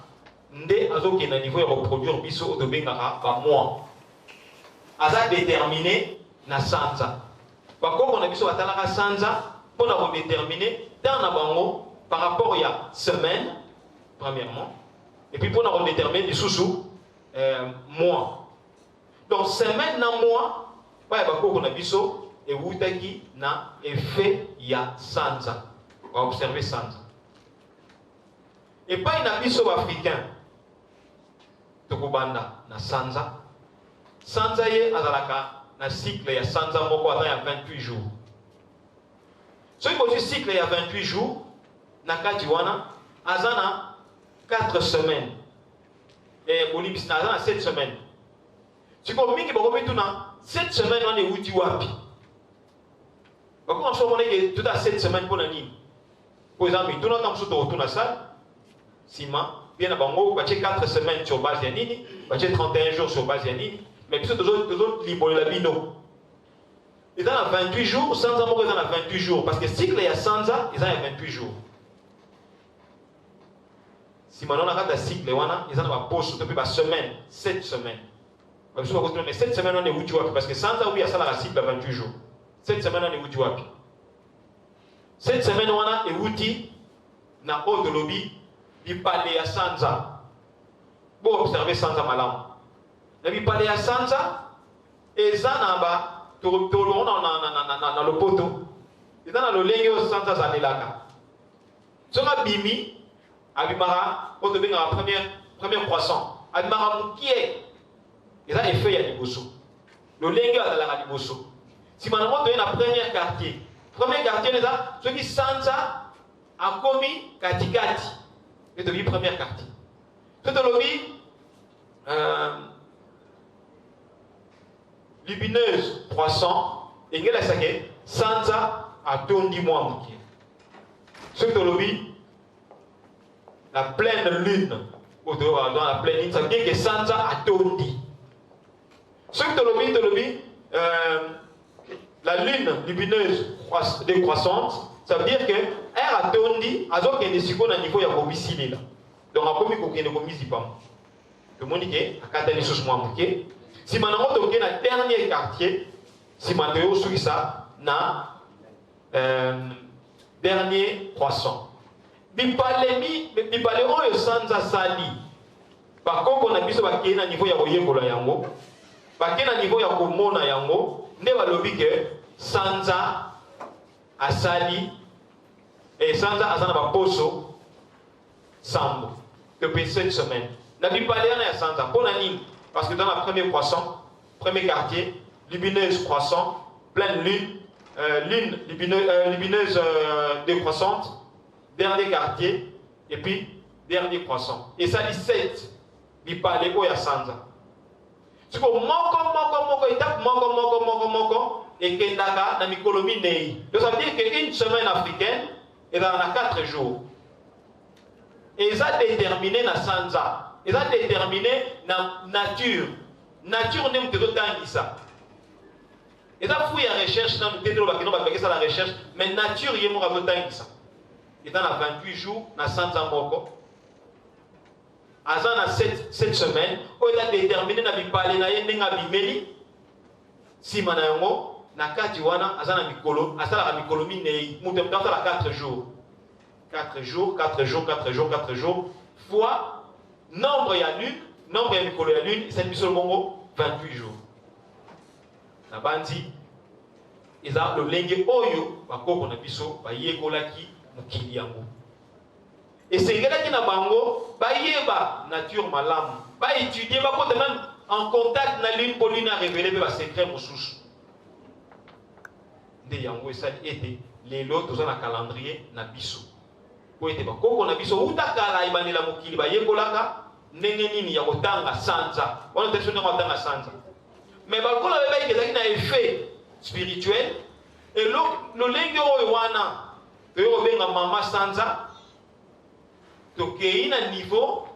nde azokende na niveau ya koproduire biso oyo tobengaka bamoi. Aza déterminé na sanza. Bakoko na biso batalaka sanza mpona kodétermine temps na bango par rapport ya semaine premièrement et puis mpona kodétermine lisusu mois. Donc semaine na mois baya bakoko na biso ewutaki na effet ya sanza. Va observer sanza. Epai na biso baafricain tokobanda na sanza. Sanza ye azalaka na cycle ya sanza moko aza ya 28 jours. Soki kozwi cycle ya 28 jours na kati wana aza na 4 semaines. Bolimbisi na aza na 7 semaines. Sikoyo mingi bakomi tuna 7 semaines wana ewuti wapi? Bakoma so moneke tuta 7 semaines mpona nini? Po exemple tuna ta mosusu tokotuna sala sima bien na bango batie 4 semaines sur base ya nini? Batie 31 jours sur base ya nini? Mais puisque toujours libola bino. Il est dans 28 jours, sanza moko est dans 28 jours. Parce que le cycle ya sanza, il est dans 28 jours. Si maintenant on a un cycle, wana, il est dans pause, depuis la semaine, 7 semaines. Mais 7 semaines on est où tu vois? Parce que sanza, oui, il y a ça la cycle à 28 jours. 7 semaines on est où tu vois? 7 semaines on a outil na haut de lobby, il parle à sanza. Bon, observer sanza malam. Na bipale ya sanza eza na ba tolo na lopoto eza na lolenge o sanza zalelaka soka bimi abimara o tobenga premier croissant abimara mukie eza effet ya liboso lolenge azalaka liboso sima na moto na premier quartier eza soki sanza akomi katikati eto bi premier quartier to lobi lumineuse croissant et ngela sake sanza atondi mwa mukie. Ce que tolobi la pleine lune ou dans la pleine lune ça veut dire que sanza atondi. Ce que tolobi la lune lumineuse décroissante ça veut dire que air atondi azokende siko na niveau ya kobisili là. Donc akomi kokende komisi pam. Le monde que akatani sous mwa mukie. Si maintenant on est dans le dernier quartier, si maintenant on ça na dernier croissant. Bipalemi oyo sanza sali. Par contre on a biso ba na niveau ya koyekola yango. Ba na niveau ya komona yango, nde ba lobi ke sanza asali et sanza azana ba poso sambo depuis 7 semaines. Na bipalena ya sanza pona nini? Parce que dans la première croissant, premier quartier, lumineuse croissant, pleine lune, lumineuse décroissante, dernier quartier, et puis dernier croissant. Et ça dit 7, il parle de sanza. C'est comme moko, étape moko, et kendaka na mikolomi nei. Donc ça veut dire qu'une semaine africaine, et dans 4 jours. Et ça déterminé na sanza. Ils ont déterminé la nature. Nature n'est pas ça. Ils ont fouillé la recherche dans le téléphone, la recherche, mais nature est pas ça. Ils ont 28 jours, na sanza moko. Azan na 7 semaines, ils ont déterminé na bipale na yende nga bimeli. Si manango na kati wana azan na mikolo, azan na mikolo minei, mutem dans la 4 jours. 4 jours fois nombre ya lune, nombre ya mikolo ya lune, c'est le bongo 28 jours. Na bandi, ils ont le lenge oyo, bakoko na biso, ba yekolaki mukili yango. Et c'est qui na bango, ba yeba nature malamu, ba étudier, ba kote même en contact na lune pour lune a révélé ba secret mosusu. De yango esali ete lelo toza na calendrier na biso. Po ete bakoko na biso utakala ibanela mukili ba yekolaka ndenge nini ya kotanga sanza. Wana teso ndenge kotanga sanza. Mais bakola beba ikezaki na effet spirituel et lo lenge oyo wana to benga mama sanza to keina niveau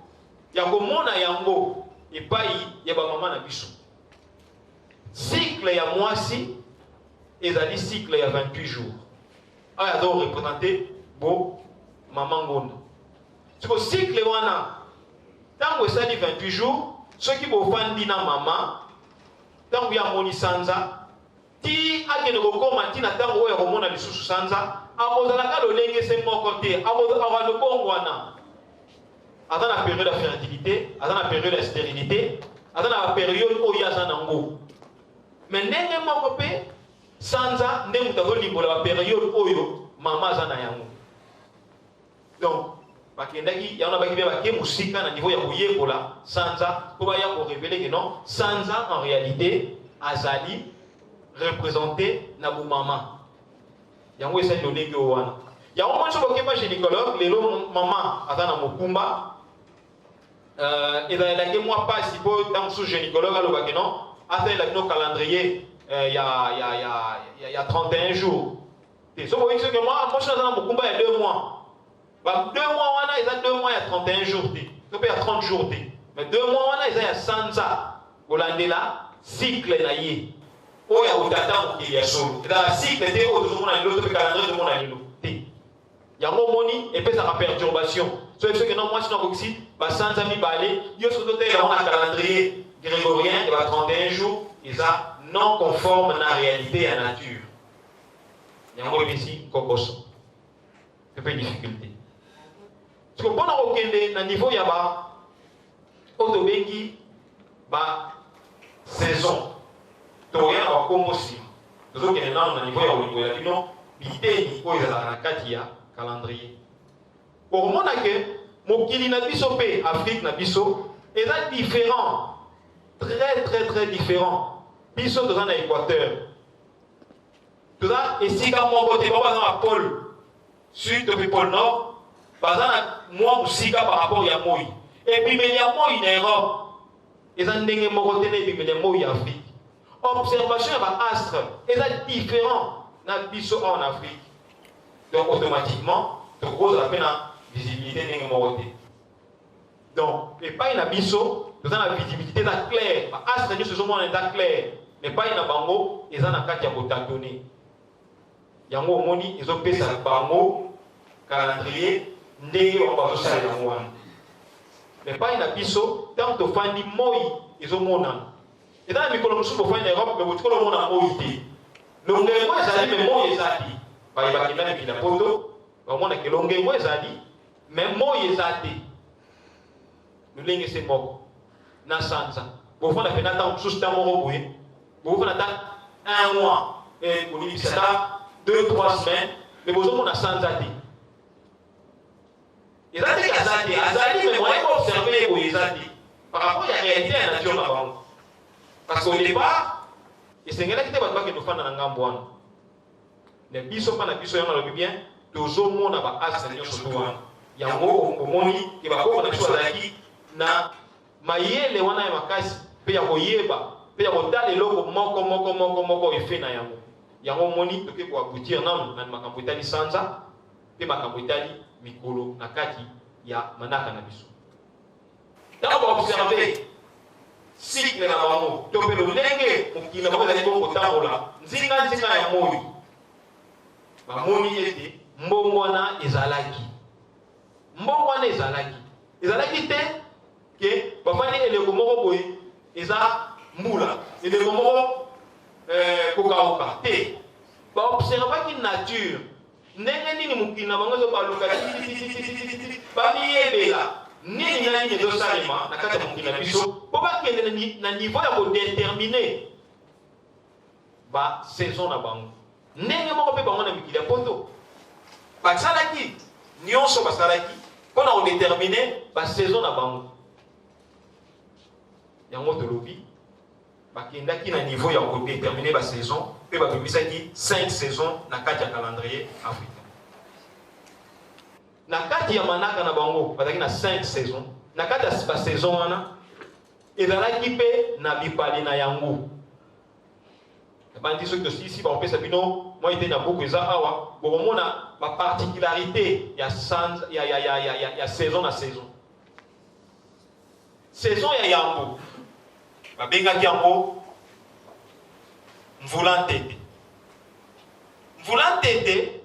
ya komona yango epai ya bamama na biso. Cycle ya mwasi ezali cycle ya 28 jours. Aya do représenter bo maman ngonda. Siko cycle wana tango esali 28 jours, soki bofandi na mama tango ya moni sanza ti akende kokoma tina tango oyo komona lisusu sanza akozalaka lolenge se moko te akozala lobongwana aza na période ya fertilité, aza na période ya stérilité, aza na période oyo aza nango. Mais ndenge moko pe sanza ndenge tazolimbola ba période oyo mama aza na yango. Donc bakendaki yango baki be bake musika na niveau ya koyekola sanza po ba ya ko révéler que non, sanza en réalité azali représenté na bu mama. Yango esa ndenge wana. Yango mwanzo bokeba gynécologue lelo mama aza na mokumba et dans la mois pas si po dans sous gynécologue alobaki non, ata la no calendrier il y a 31 jours. Et so boyi que moi je suis dans mokumba il y a 2 mois. Bah 2 mois wana ils a 2 mois il y a 31 jours té. So il y a 30 jours té. Mais 2 mois wana ils a sanza bolandela cycle na ye. Oya utata mokili ya solo. Dans cycle té o tout monde l'autre calendrier de mon alilo. Té. Yango moni epesa perturbation. So il faut que non moi sinon ici ba sanza mi balé, yo so doté ya un calendrier grégorien de 31 jours, ils a non conforme na réalité à nature. Yango ici kokoso. C'est pas une difficulté. Parce que pendant okende na niveau ya ba otobengi ba saison. Toya ba komosi. Tozo kende na niveau ya olingo ya bino biteni ko ezala na kati ya calendrier. Pour mon que mokili na biso pe Afrique na biso est différent, très différent. Biso dans l'Équateur. Tout ça ici quand mon côté pas dans la pôle sud ou pôle nord, pas dans moi aussi par rapport à moi. Et puis mais il y a moi en Europe. Et ça n'engage mon côté et puis mais moi en Afrique. Observation va astre est différent na biso en Afrique. Donc automatiquement tu cause la peine visibilité n'est pas. Donc, et pas une biso, nous avons la visibilité claire. Astre nous sommes en clair, mais pas une bango, ils ont la carte à botatonner. Yango moni, ils ont payé ça bango, calendrier, n'est pas de ça. Mais pas une biso, tant que fandi moi, ils ont mon nom. Et dans les micro nous pour faire Europe, mais vous trouvez mon nom été. Donc, moi, ça dit, mais moi, ils ont dit. Par exemple, il y a une photo, on a que longue moi, ils ont dit. Mais moi, ils ont dit. Nous l'avons fait mort. Dans sansa. Vous faites la peine d'attendre sous ta mort. Vous faites attendre 1 mois. Et vous dites ça 2-3 semaines. Mais vous avez un sansa. Ils ont dit qu'ils ont dit. Mais moi, il faut observer où ils ont dit. Par rapport à la réalité à la nature là-bas. Parce qu'au départ, et c'est là qui que nous faisons dans la gamboine. Les bisous, pas la bisou, il y en a bien. Tous au monde a pas assez de choses. Il y a un mot au monde qui va voir la chose na mayele wana ya makasi pe ya koyeba pe ya kotala eloko moko efe na yango moni toke ko aboutir nanu na makambo etali sanza pe makambo etali mikolo na kati ya manaka na biso. Tango observer cycle na bango to pe lolenge mokili na bazali kotambola nzinga ya moi bamoni ete mbongwana ezalaki te que bafani eleko moko boye eza mbula eleko moko kokauka te baobservaki nature ndenge nini mokili na bango ezobaluka bamiyebela nini ezosalema na kati ya mokili na biso mpo bakende na niveau ya kodetermine basaison na bango ndenge moko mpe bango na mikili ya poto basalaki nyonso basalaki mpona kodetermine basaison na bango. Yango tolobi bakendaki na niveau ya ko déterminer ba saison pe ba bimisaki 5 saisons na kati ya calendrier africain. Na kati ya manaka na bango bazaki na 5 saisons na kati ya ba saison wana ezalaki pe na bipali na yango. Bandi soki aussi ba opesa bino moi ete na buku eza awa bokomona ba particularité ya sans ya saison na saison. saison ya yango babengaki yango mvula ntete. Mvula ntete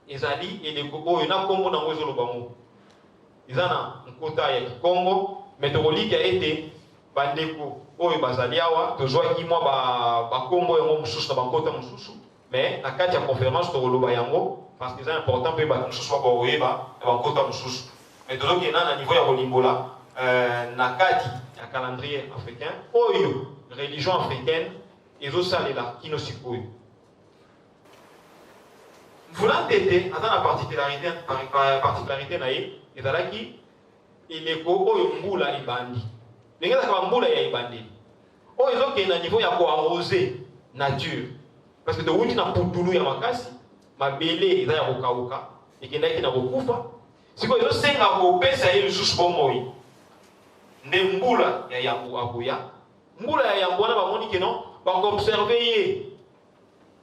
ezali eleko oyo na kombo nango ezoloba mo eza na nkota ya Kikongo mais tokolika ete bandeko oyo bazali awa tozwaki mwa bakombo yango mosusu na bankota mosusu mais na kati ya conférence tokoloba yango parce que c'est important mpe bato mosusu bakoyeba na bankota mosusu mais tozokenda na niveau ya kolimbola na kati ya calendrier africain oyo religion africaine ezosalela kino sikoyo. Mvula ntete aza na particularité na ye ezalaki eleko oyo mbula ebandi ndenge ezalaka bambula ya ebandeli oyo ezokenda niveau ya koarrose nature parce que towuti na putulu ya makasi mabele eza ya kokauka ekendaki na kokufa sikoyo ezosenga kopesa ye lisusu bomoi nde mbula ya yango akoya. Mbula ya yango wana bamoni keno bakoobserve ye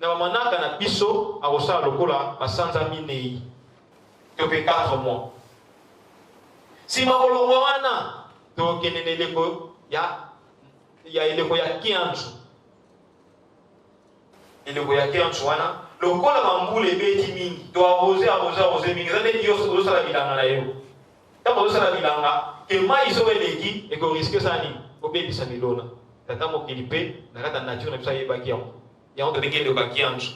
na bamanaka na biso akosala lokola basanza minei to pe 4 mois. Sima kolongwa wana tokende na eleko eleko ya kiantu. Eleko ya kiantu wana lokola bambula ebeti mingi to arrose mingi eza neti yo ozosala bilanga na yo ntango ozosala bilanga ke mai iso eleki ekoriske sani obebisa milona tata mokili mpe na kati ya nature na biso ayebaki yango tobenge eleko ya kiantu.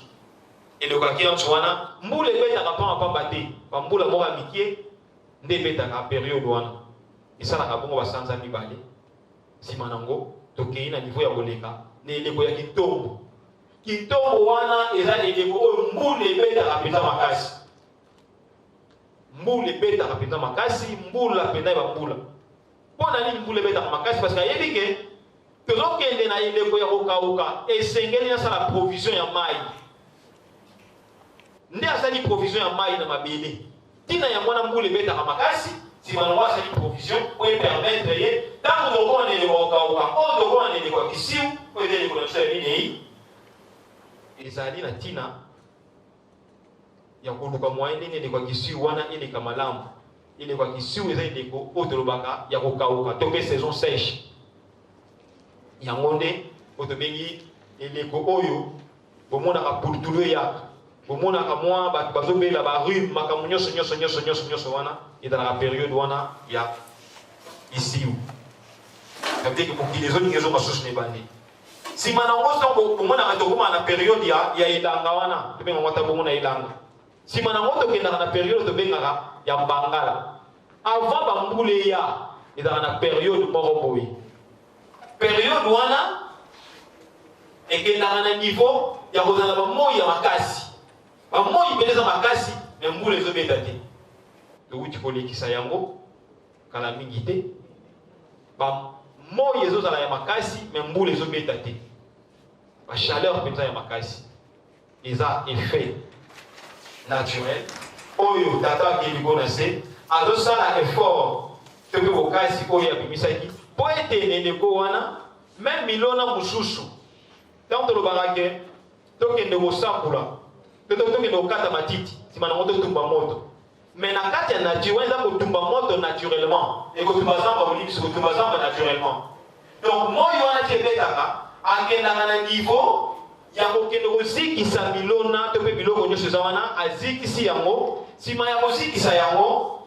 Eleko ya kiantu wana mbula ebetaka pamba te bambula moko ya mikie nde ebetaka periode wana esalaka bongo basanza mibale. Nsima nango tokei na niveau ya koleka na eleko ya kitombo. Kitombo wana eza eleko oyo mbula ebetaka mpenza makasi. Mbula ebetaka mpenza makasi, mbula mpenza ya bambula. Mpona nini mbula ebetaka makasi? Parce que ayebi ke tozokende na eleko ya kokauka esengeli nasala provision ya mai. Nde asali provision ya mai na mabele tina yango wana mbula ebetaka makasi nsima nango asali provision oyo permettre ye ntango tokoma na eleko ya kokauka oyo tokoma na eleko ya kisiu oyo eza eleko na biso ya minei ezali na tina ya koluka moyen ndenge eleko ya kisiu wana eleka malamu. Eleko ya kisiu eza eleko oyo tolobaka ya kokauka to mpe saison sèche yango nde oyo tobengi eleko oyo bomonaka pulutulu eyaka bomonaka mwa bato bazobela barhume makambo nyonso wana ezalaka periode wana ya isiu. Sabideke mokili ezolinga ezonga susu na ebandi nsima nango songo bomonaka tokómaka na periode ya elanga wana tobengaka ata bongo na elanga. Nsima nango tokendaka na periode tobengaka ya mbangala. Avant bambula eya ezalaka na periode moko boye. Periode wana ekendaka na niveau ya kozala bamoi ya makasi. Bamoi mpeleza makasi me mbula ezobeta te. Towuti kolekisa yango kala mingi te. Bamoi ezozala ya makasi me mbula ezobeta te. Bachaleur mpenza ya makasi eza effet naturel oyo tata akeliko na se azosala effort to mpe bokasi oyo abimisaki mpo ete eleko wana meme milona mosusu ntango tolobaka ke tokende kosakula tokende kokata matiti nsima nango totumba moto mais na kati ya nature wana eza kotumba moto naturellement ekotumba zamba bolibiso kotumba zamba naturellement. Donc moi wana ti ebetaka akendaka na niveau ya kokende kozikisa milona to mpe biloko nyonso eza wana azikisi yango. Nsima ya kozikisa yango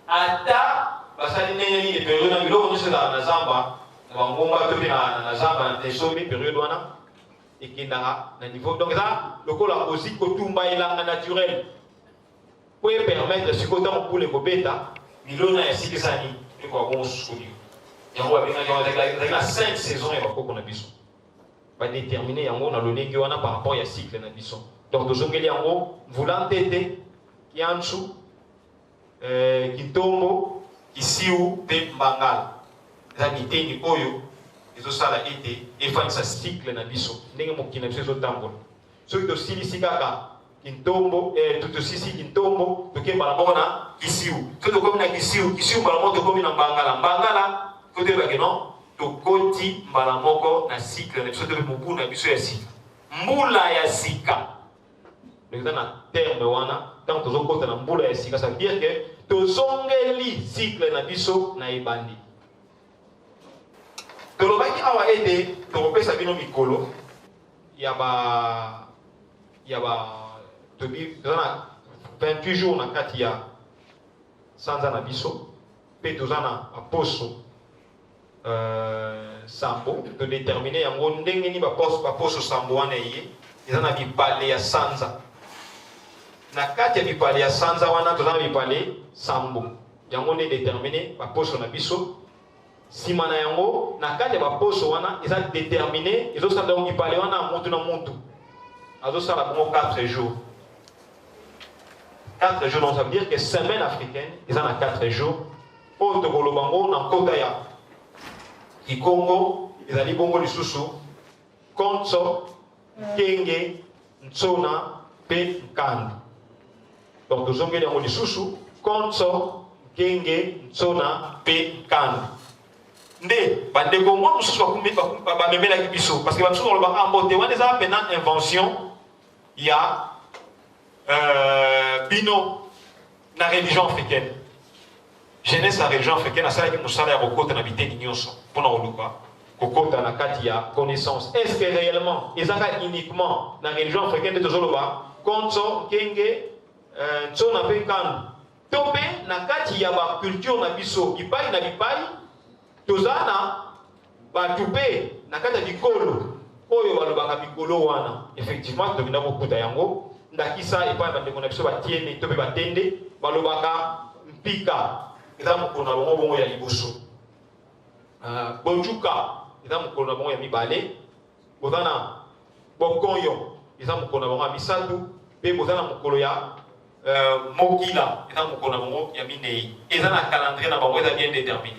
ata basali ndenge nini periode na biloko nyonso ezalaka na zamba na bangomba to mpe na zamba na tesombi periode wana ekendaka na niveau. Donc eza lokola koziki kotumba elanga naturel po epermettre sikoyo ntango mbula ekobeta milona ya sikisani ekoka bongo susu kolia yango babengaki yango ezalaki na 5 saison ya bakoko na biso badétermine yango na lolenge wana par rapport ya cycle na biso. Donc tozongeli yango mvula ntete kiantu kitombo kisiu mpe mbangala eza miteni oyo ezosala ete efandisa cycle na biso ndenge mokili na biso ezotambola. Soki tosilisi kaka kintombo tosisi kintombo tokembala moko na kisiu soki tokomi na kisiu mbala moko tokomi na mbangala totoyebake non tokoti mbala moko na cycle na biso tope mobu na biso ya sika mbula ya sika eza na terme wana ntango tozokota na mbula ya sika ça veut dire que tozongeli cycle na biso na ebandi. Tolobaki awa ete tokopesa bino mikolo ya ba tobi tozana 28 jours na kati ya sanza na biso pe tozana aposo sambo to déterminer yango ndenge ni baposo sambo wana ye ezana bipale ya sanza na kati ya bipale ya sanza wana tozana bipale sambo yango ne déterminer baposo na biso sima na yango na kati ya baposo wana eza déterminer ezosala donc bipale wana muntu na muntu azosala bongo 4 jours. 4 jours, donc ça veut dire que semaine africaine, ils en ont 4 jours. Au Togolobango, dans Kodaya, qui Congo, ils ont dit Bongo du Soussou, Konso, Kenge, Ntsona, Pe, Nkandu. Donc nous avons dit Bongo du Soussou, Konso, Kenge, Ntsona, Pe, Nkandu. Nde, bande Congo, nous sommes pas même la Kibiso, parce que nous sommes en beauté, on a une invention, il y a bino na religion africaine. Jeunesse la religion africaine, ça qui nous sala ya kokota na biteni nyonso pona oluka kokota na kati ya connaissance. Est-ce que réellement ezaka uniquement na religion africaine de tozoloba konso kenge tsona pe kan tope na kati ya ba culture na biso bipai na bipai tozana ba tupe na kati ya bikolo oyo balobaka bikolo wana effectivement tobina kokuta yango ndakisa epa bandeko na biso batiene to pe batende balobaka mpika eza mokolo na bongo bongo ya liboso bojuka eza mokolo na bongo ya mibale bozana bokonyo eza mokolo na bongo ya misatu pe bozana mokolo ya mokila eza mokolo na bongo ya minei eza na calendrier na bango eza bien déterminé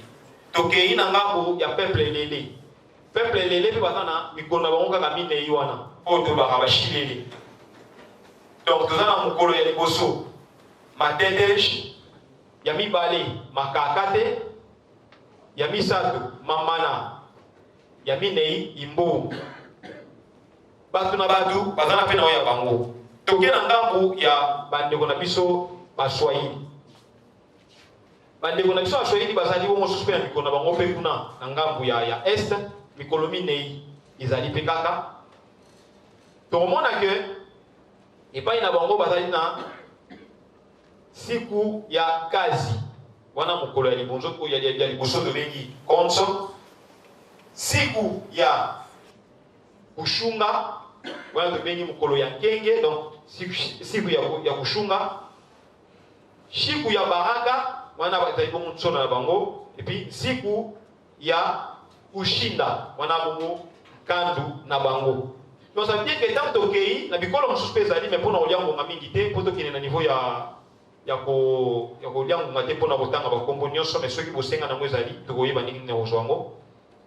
tokei na ngambo ya peuple lele pe bazana mikolo na bango kaka minei wana oyo tobaka bashilele. Donc, nous avons un colo ya liboso, matedesh, yami bale, makakate, yami sato, mamana, yami nei, imbo. Batu na badu, bazana pena ya bango. Toke na ngambu ya bandeko na biso baswahili. Bandeko na biso baswahili bazali bongo suspect na mikolo na bango pe kuna na ngambu ya est, mikolo minei izali pe kaka. Tokomona ke epai na bango bazali na siku ya kazi wana mokolo ya libonzo ko ya liboso tobengi konso siku ya kushunga wana tobengi mokolo ya nkenge donc siku ya kushunga siku ya baraka wana bazali bongo tsona na bango et puis siku ya kushinda wana bongo kandu na bango. Donc ça veut dire que tant que tu na bikolo mususu ezali mais pona oliango ngamingi te poto kine na niveau ya ko oliango ngate pona botanga ba kombo nyonso mais soki bosenga na mwezali to koyeba nini na ozwango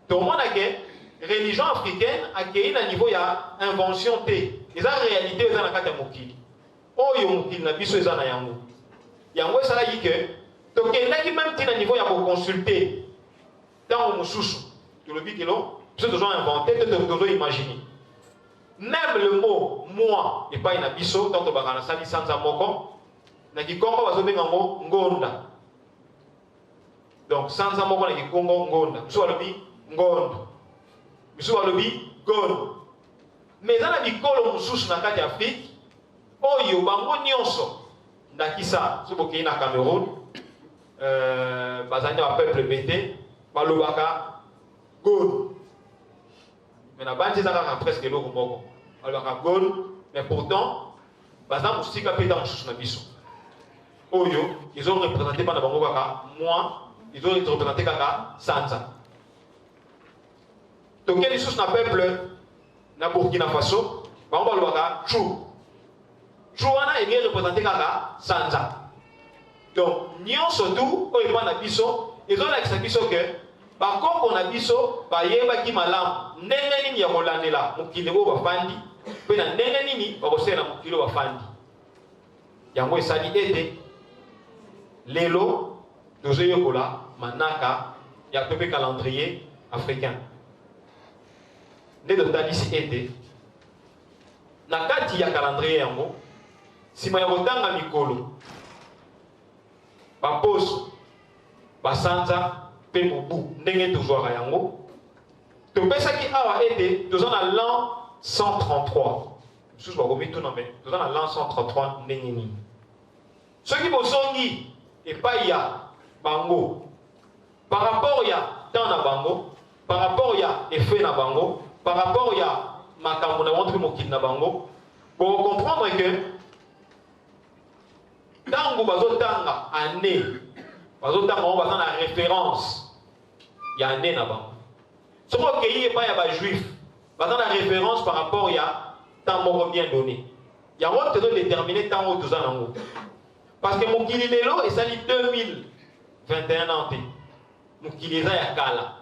to mona ke religion africaine akei na niveau ya invention te eza réalité eza na kati ya mokili oyo mokili na biso eza na yango esala yike to kendaki même ti na niveau ya ko consulter tango mususu to lobi kilo biso tozo inventer tozo imaginer. Même le mot moi et pas une abisso, tant que bagana sali sanza moko, na kikongo bazobenga ngo ngonda. Donc sanza moko na kikongo ngonda. Biso balobi ngondo. Biso balobi gondo. Mais za na bikolo mususu na kati Afrique, oyo bango nyonso ndakisa so bokei na Cameroun, bazanya ba peuple bété, balobaka gondo. Mais la bande est presque le mot. Alors à Gaulle, mais pourtant, bazam aussi capé dans le biso. Oyo, ils ont représenté par la bango kaka, moi, ils ont représenté kaka Sansa. Donc quel est le peuple na Burkina Faso, bango balobaka Chou. Chouana est bien représenté kaka Sansa. Donc nion surtout, oyo pa na biso, ils ont l'accès biso que bakoko na biso bayebaki malamu ndenge nini ya kolandela mokili oyo bafandi mpe na ndenge nini bakosala mokili oyo bafandi yango esali ete lelo tozoyekola manaka ya pepe calendrier africain nde totalisi ete na kati ya calendrier yango nsima ya kotanga mikolo baposo basanza pe mobu ndenge tozwaka yango topesaki awa ete toza na l'an 133 mosusu bakomi tuna me toza na l'an 133 ndenge nini soki bozongi epai ya bango par rapport ya temps na bango par rapport ya effet na bango par rapport ya makambo na bango mpe mokili na bango bokocomprendre que ntango bazotanga année bazotanga bango baza na référence ya année na bango soki okei epai ya bajuif baza na référence par rapport ya temps moko bien donné yango tozodétermine ntango oyo toza nango parce que mokili lelo esali 2021 ans te mokili eza ya kala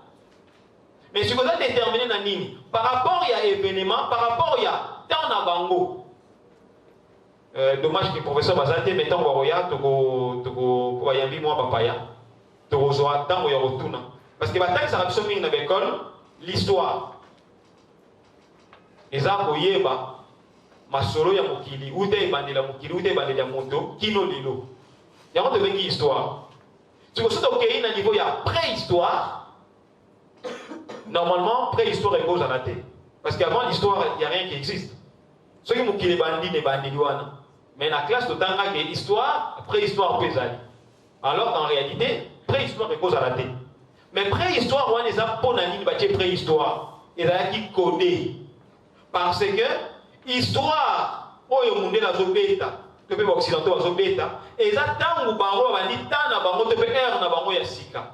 mais soki oza détermine na nini par rapport ya événement par rapport ya temps na bango dommage que professeur bazate mais ntango bakoya bayambi mwa bapaya tokozwa ntango ya kotuna parce que batangisaka biso mingi na baekole l'histoire eza koyeba masolo ya mokili uta ebandela mokili uta ebandela ya moto kino lelo yango tobengi histoire soki soki okei na niveau ya préhistoire normalement préhistoire ekozala te parce qu'avant l'histoire il n'y a rien qui existe soki mokili ebandi na ebandeli wana mais la classe totanga que histoire, préhistoire peut aller. Alors qu'en réalité, préhistoire est cause à la tête. Mais préhistoire, on est à pour nani bâtir préhistoire. Et là qui codé. Parce que histoire, oh le monde la zobeta, le peuple occidental la zobeta. Et ça tant ou bango va dire tant na bango te faire na bango ya sika.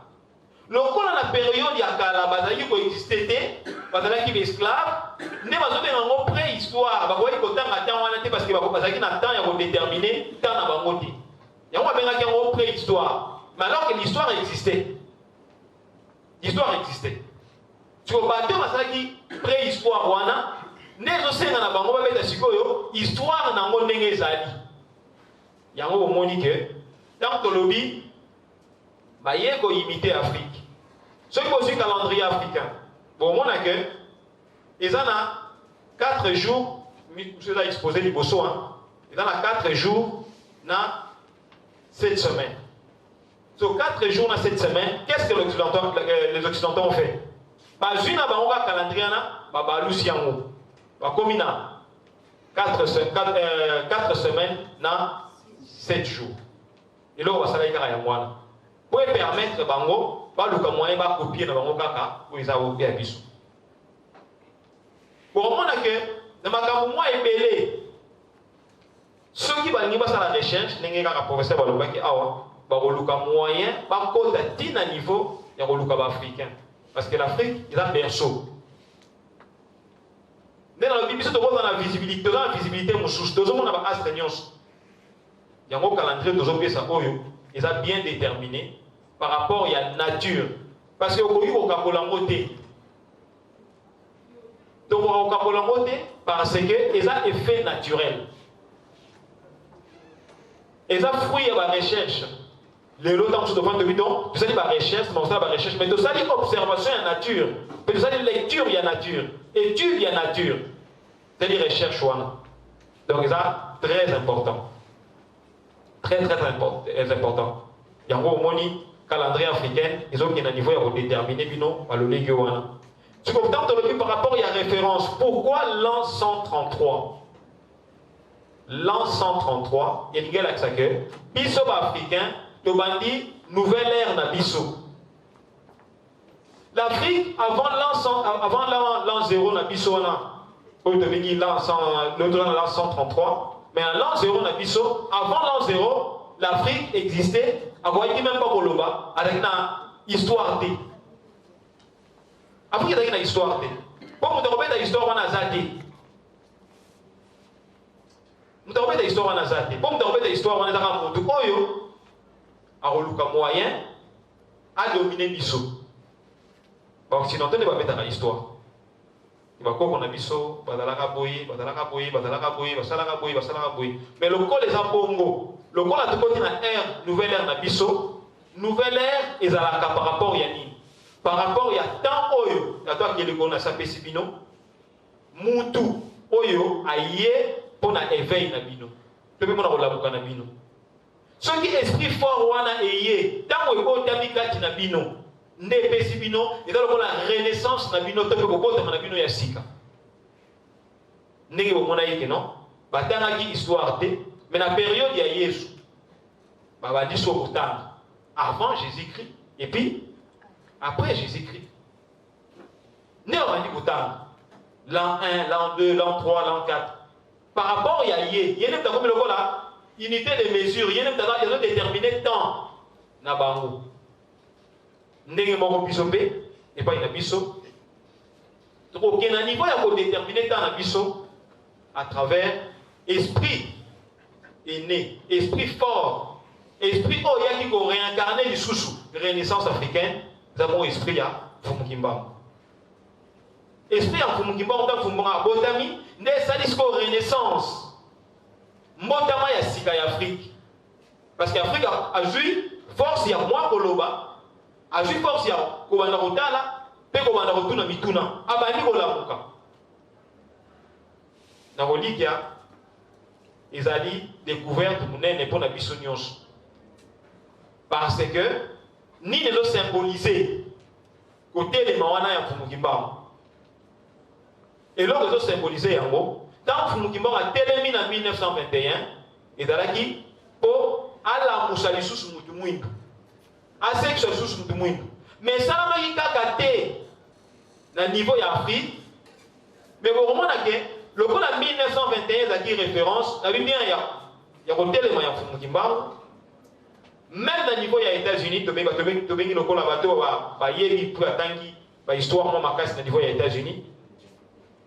Le coup dans la période il y a kala bazali ko existait, bazali qui esclave. Ne bazobe nango préhistoire bakoyi kotanga temps wana te parce que bazaki na temps ya ko déterminer temps na bango te yango babengaki yango préhistoire mais alors que l'histoire existait siko bato basalaki préhistoire wana nde ezosenga na bango babeta sikoyo histoire nango ndenge ezali yango bomoni ke ntango tolobi baye koimite Afrique soki bozwi calendrier africain bomona ke eza na 4 jours, monsieur a exposé du bosso, il y a 4 jours, na 7 semaines. Sur 4 jours, na 7 semaines, qu'est-ce que les Occidentaux ont fait? Pas une à calendrier, bah, Luciano, bah, comme 4 semaines, na 7 jours. Et là, on va s'arrêter à Yamwana. Pour permettre, bango, bah, le moyen va copier dans bango kaka, pour les avoir bien bisou. Pour moi, dans ma campagne, moi, ébélé. Ceux qui vont faire la recherche, les professeurs vont faire un moyen, par contre, à niveau, il y a un africain. Parce que l'Afrique, il a un berceau. Dans la Bible, dans la visibilité, il y a astreignance. Il y a un calendrier de ils ont bien déterminé par rapport à la nature. Parce que parce que ils ont effet naturel. Ils ont fruit à la recherche. Les lots dans ce domaine de bidon, tu sais la recherche, mais tu sais l'observation en nature, mais tu sais la lecture il y a nature, étude il y a nature, c'est les recherches. Donc ça très important, très important. Il y a un moni calendrier africain, ils ont un niveau à déterminer bino à le léguana. Tu comprends par rapport à la référence. Pourquoi l'an 133? L'an 133, il y a un biso africain, le bandit, nouvelle ère na biso. L'Afrique, avant l'an 0 na biso, l'an 133, mais l'an 0 na biso, avant l'an 0, l'Afrique existait, avant il n'y a même pas Koloba, avec une histoire de. Après, il y a une histoire. Pour nous remettre l'histoire en azati. Nous remettre l'histoire en azati. Pour nous remettre l'histoire en azati. Oyo, a roluka moyen, a dominé biso. Occidentaux ne va mettre dans l'histoire. Il va qu'on a biso, badalaka boyi. Mais le col est à Bongo. Le col a tout côté na ère, nouvelle ère na biso. Nouvelle ère, ils ont par rapport à Yanni. Par rapport à tant oyo, à toi qui est le gona sapé bino, mutu oyo aye pour na éveil na bino. Tu peux mon la bouka na bino. Ce qui est esprit fort wana eye tango ekotami kati na bino nde epesi bino eza lokola renaissance na bino to mpe kokotama na bino ya sika ndenge bomona ye ke non batangaki histoire te mais na période ya Yesu babandi so kotanga avant Jésus-Christ et puis après Jésus-Christ nde babandi kotanga l'an 1, l'an 2, l'an 3, l'an 4 par rapport à Yé, il y a une unité de mesure, il y a une déterminé temps. Na bango. Ndenge moko biso pe, et pas une biso. Donc, aucun niveau il y a déterminé temps na biso à travers esprit né, esprit fort, esprit oh il y a qui réincarné du sous renaissance africaine, nous avons esprit à Fumukimba. Esprit à Fumukimba, on a Fumukimba Botami. Ça dit que renaissance, motama ya sika ya Afrique, parce qu'Afrique a joué force ya moi koloba, a joué force ya kobanda kotala, pe kobanda kotuna mituna, abandi kolamuka. Na religia, ezali découverte munene pour na biso nyonso, parce que ni ne lo symboliser côté les mawana ya Fumukimba. Et là, ils ont symbolisé en gros, tant que Fumukimba a télémi en 1921, et d'alaki, pour ala moussali sous Moutoumoindou. Assez que ce sous Moutoumoindou. Mais ça n'a pas été dans le niveau d'Afrique. Mais au moment où le coup de 1921 a dit référence, il y a bien un télémi en Fumukimba. Même dans le niveau des États-Unis, tu as le coup de bateau, tu as l'histoire de niveau des États-Unis.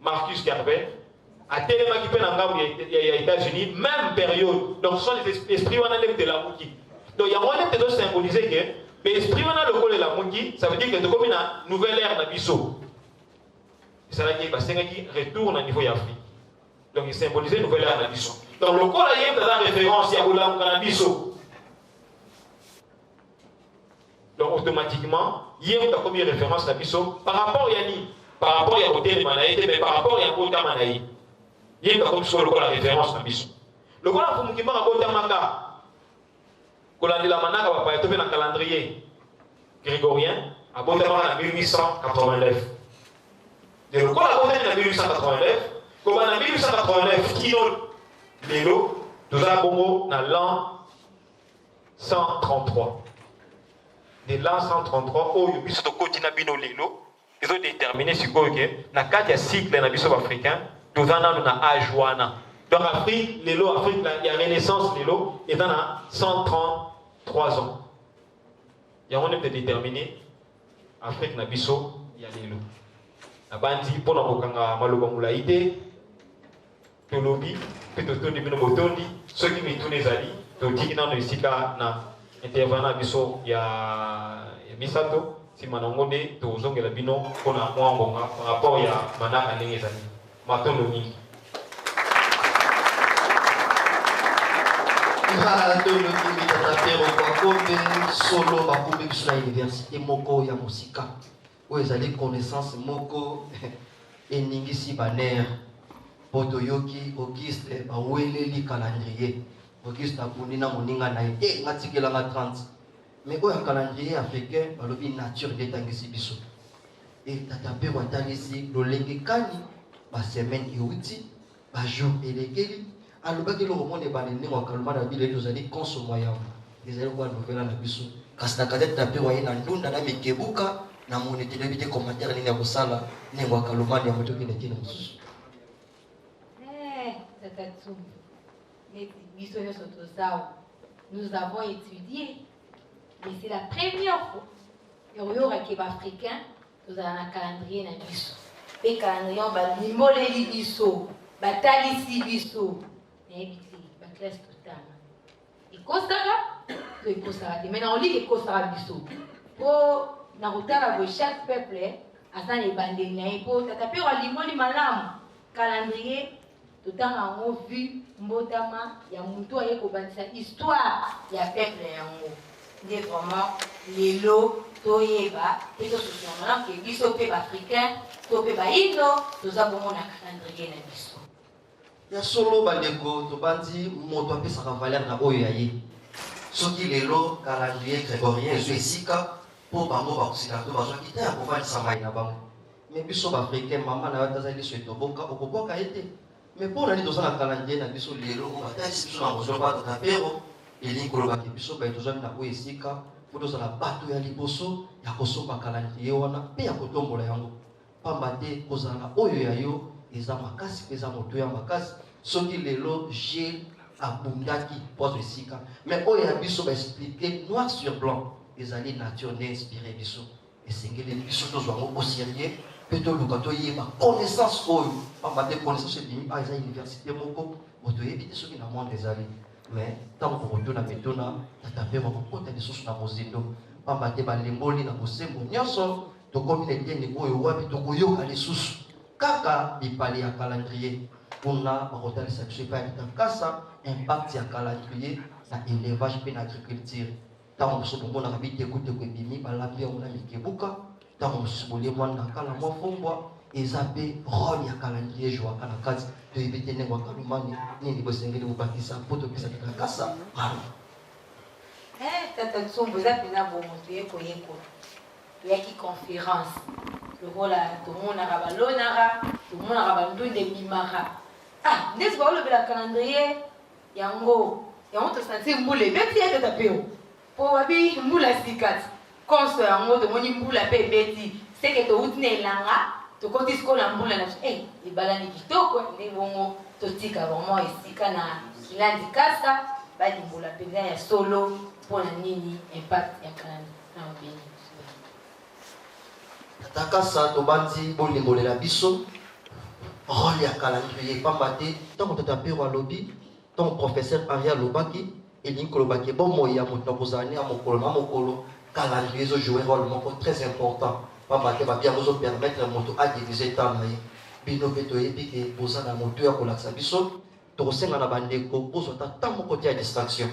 Marcus Garvey, à Téléma qui peut en les États-Unis, même période. Donc, ce sont les esprits de la Mouki. Donc, il y a moyen de symboliser que l'esprit de la Mouki, ça veut dire que c'est comme une nouvelle ère d'Abisso. C'est là qu'il retourne au niveau d'Afrique. Donc, il symbolisait une nouvelle ère d'Abisso. Donc, le col est dans la référence, il y a Olam Kanabisso. Donc, automatiquement, il y a une première référence d'Abisso par rapport à Yanni. Par rapport à côté de Manaïté, mais par rapport à côté de Manaï. Il y a comme sur la référence de Bissou. Le Coran Fumukimba a côté Maka. Colan de la Manaka va pas être dans le calendrier grégorien, à côté en 1889. De le Coran a côté en 1889, comme en 1889, Kino Lelo, nous avons dans l'an 133. De l'an 133, où il y a côté Nabino Lelo. Ils ont déterminé sur quoi que dans 4 cycles africains, nous avons un âge. Donc Afrique, il y a Renaissance, est dans 133 ans. Il y a un déterminé Afrique, il y a l'élo. La bandi, pour nous, Maloba Moulaïté, Tolobi, Petotondi, Binobotondi, ceux qui me tournent les alliés, Toti, dans le Sika, intervenant, il y a Misato. Si manongode to zongela bino kona mwangonga par rapport ya manaka ndenge ezali matondo mingi matondo mingi tatapero kwa kombe solo bakumbi biso na université moko ya musika oyo ezali connaissance moko eningisi baner po toyoki Auguste baweleli calendrier Auguste akundi na moninga na ye te ngatikelanga 30. Mais au calendrier africain, balobi nature detangisi biso. Et tatape watangisi lolenge kani ba semaine euti, ba jour elekeli. Alobaki lo monde banene wa kalma na bile tozali consommer yango. Ezali kwa novela na biso. Kasi na kazete tape wa ina ndunda na mikebuka na monete de bite commentaire nini ya kosala nengo kalma ya moto ki nekini mususu. Tatatu. Mais biso yo soto sao. Nous avons étudié. Mais c'est la première fois que nous africain, nous avons un calendrier dans le biso. Le calendrier, on va limoler le biso, batailler le biso. Mais la classe totale. Et Kosara, maintenant on lit que Kosara biso. Pour chaque peuple, à ça les bandés, pour taper au limoli malam, calendrier, tout le temps on a vu, Mbotama, il y a Moutou, il y a histoire, il y a peuple. C'est vraiment les lots, Toyeba, et tout ce qui est maintenant que biso peuple africain, to peuple indo, nous avons un calendrier na biso. Ya solo bandeko to bandi moto apesa valeur na oyo yaye. soki lelo calendrier grégorien ezwi esika mpo bango baoccidentaux bazwaki te ya kovandisa mai na bango. Mais biso baafricain mama na yo tazali so etoboka okoboka ye te. Mais mpo nani toza na calendrier na biso lelo batalisi biso na mozolo batata pero elingi kolobaki biso baye tozwami na oyo esika mpo tozala bato ya liboso ya kosomba calendrier wana mpe ya kotombola yango. Pamba te kozala na oyo ya yo eza makasi mpe eza moto ya makasi soki lelo Gilles abundaki pozo esika. Mais oyo ya biso baexplike noir sur blanc ezali nature nde inspiré biso esengeli biso tozwa yango au sérieux mpe toluka toyeba connaissance oyo pamba te connaissance ebimi eza université moko moto oyebi te soki na monde ezali. Mais ntango kokotuna mituna tata mpe bakokota lisusu na mozindo pamba te balemboli na bosembo nyonso tokomi na eteni oyo wapi tokoyoka lisusu kaka bipali ya calendrier kuna bakotalisa biso epai ya bitakasa impact ya calendrier na élevage mpe na agriculture. Ntango mosusu bomonaka bitekuteko ebimi balambi yango na mikebuka ntango mosusu bolie mwana na kala mwa fombwa eza mpe role ya calendrier ejwaka na kati toyebi te ndenge wakalumani nini bosengeli bobakisa mpo topesa bitakasa malo. Tata Tsombo eza mpenza bomo toyekoyekola toyaki conférence lokola tomonaka balonaka tomonaka bandunda ebimaka ndesi baolobela calendrier yango tosanti mbula ebeti ye tata peo mpo babi mbula sikati konso yango tomoni mbula mpe ebeti seke touti na elanga tokoti sikola mbula na ebalani kitoko nde bongo totika vraimen esika na kilandi kasa balimbula mpenza ya solo mpona nini impact ya calendrier na obeni. Takasa tobandi bolimbolela biso role ya calendrier pamba te ntango tata mpe walobi ntango professeur Henri alobaki elingi kolobaki bomoi ya moto na kozala ne ya mokolo na mokolo calendrier ezojouer rôle moko très important pamba te babi yango ezopermettre moto adivise temps na ye. Bino mpe toyebi ke boza na moto ya kolakisa biso tokosenga na bandeko bozwa ta temps moko te ya distraction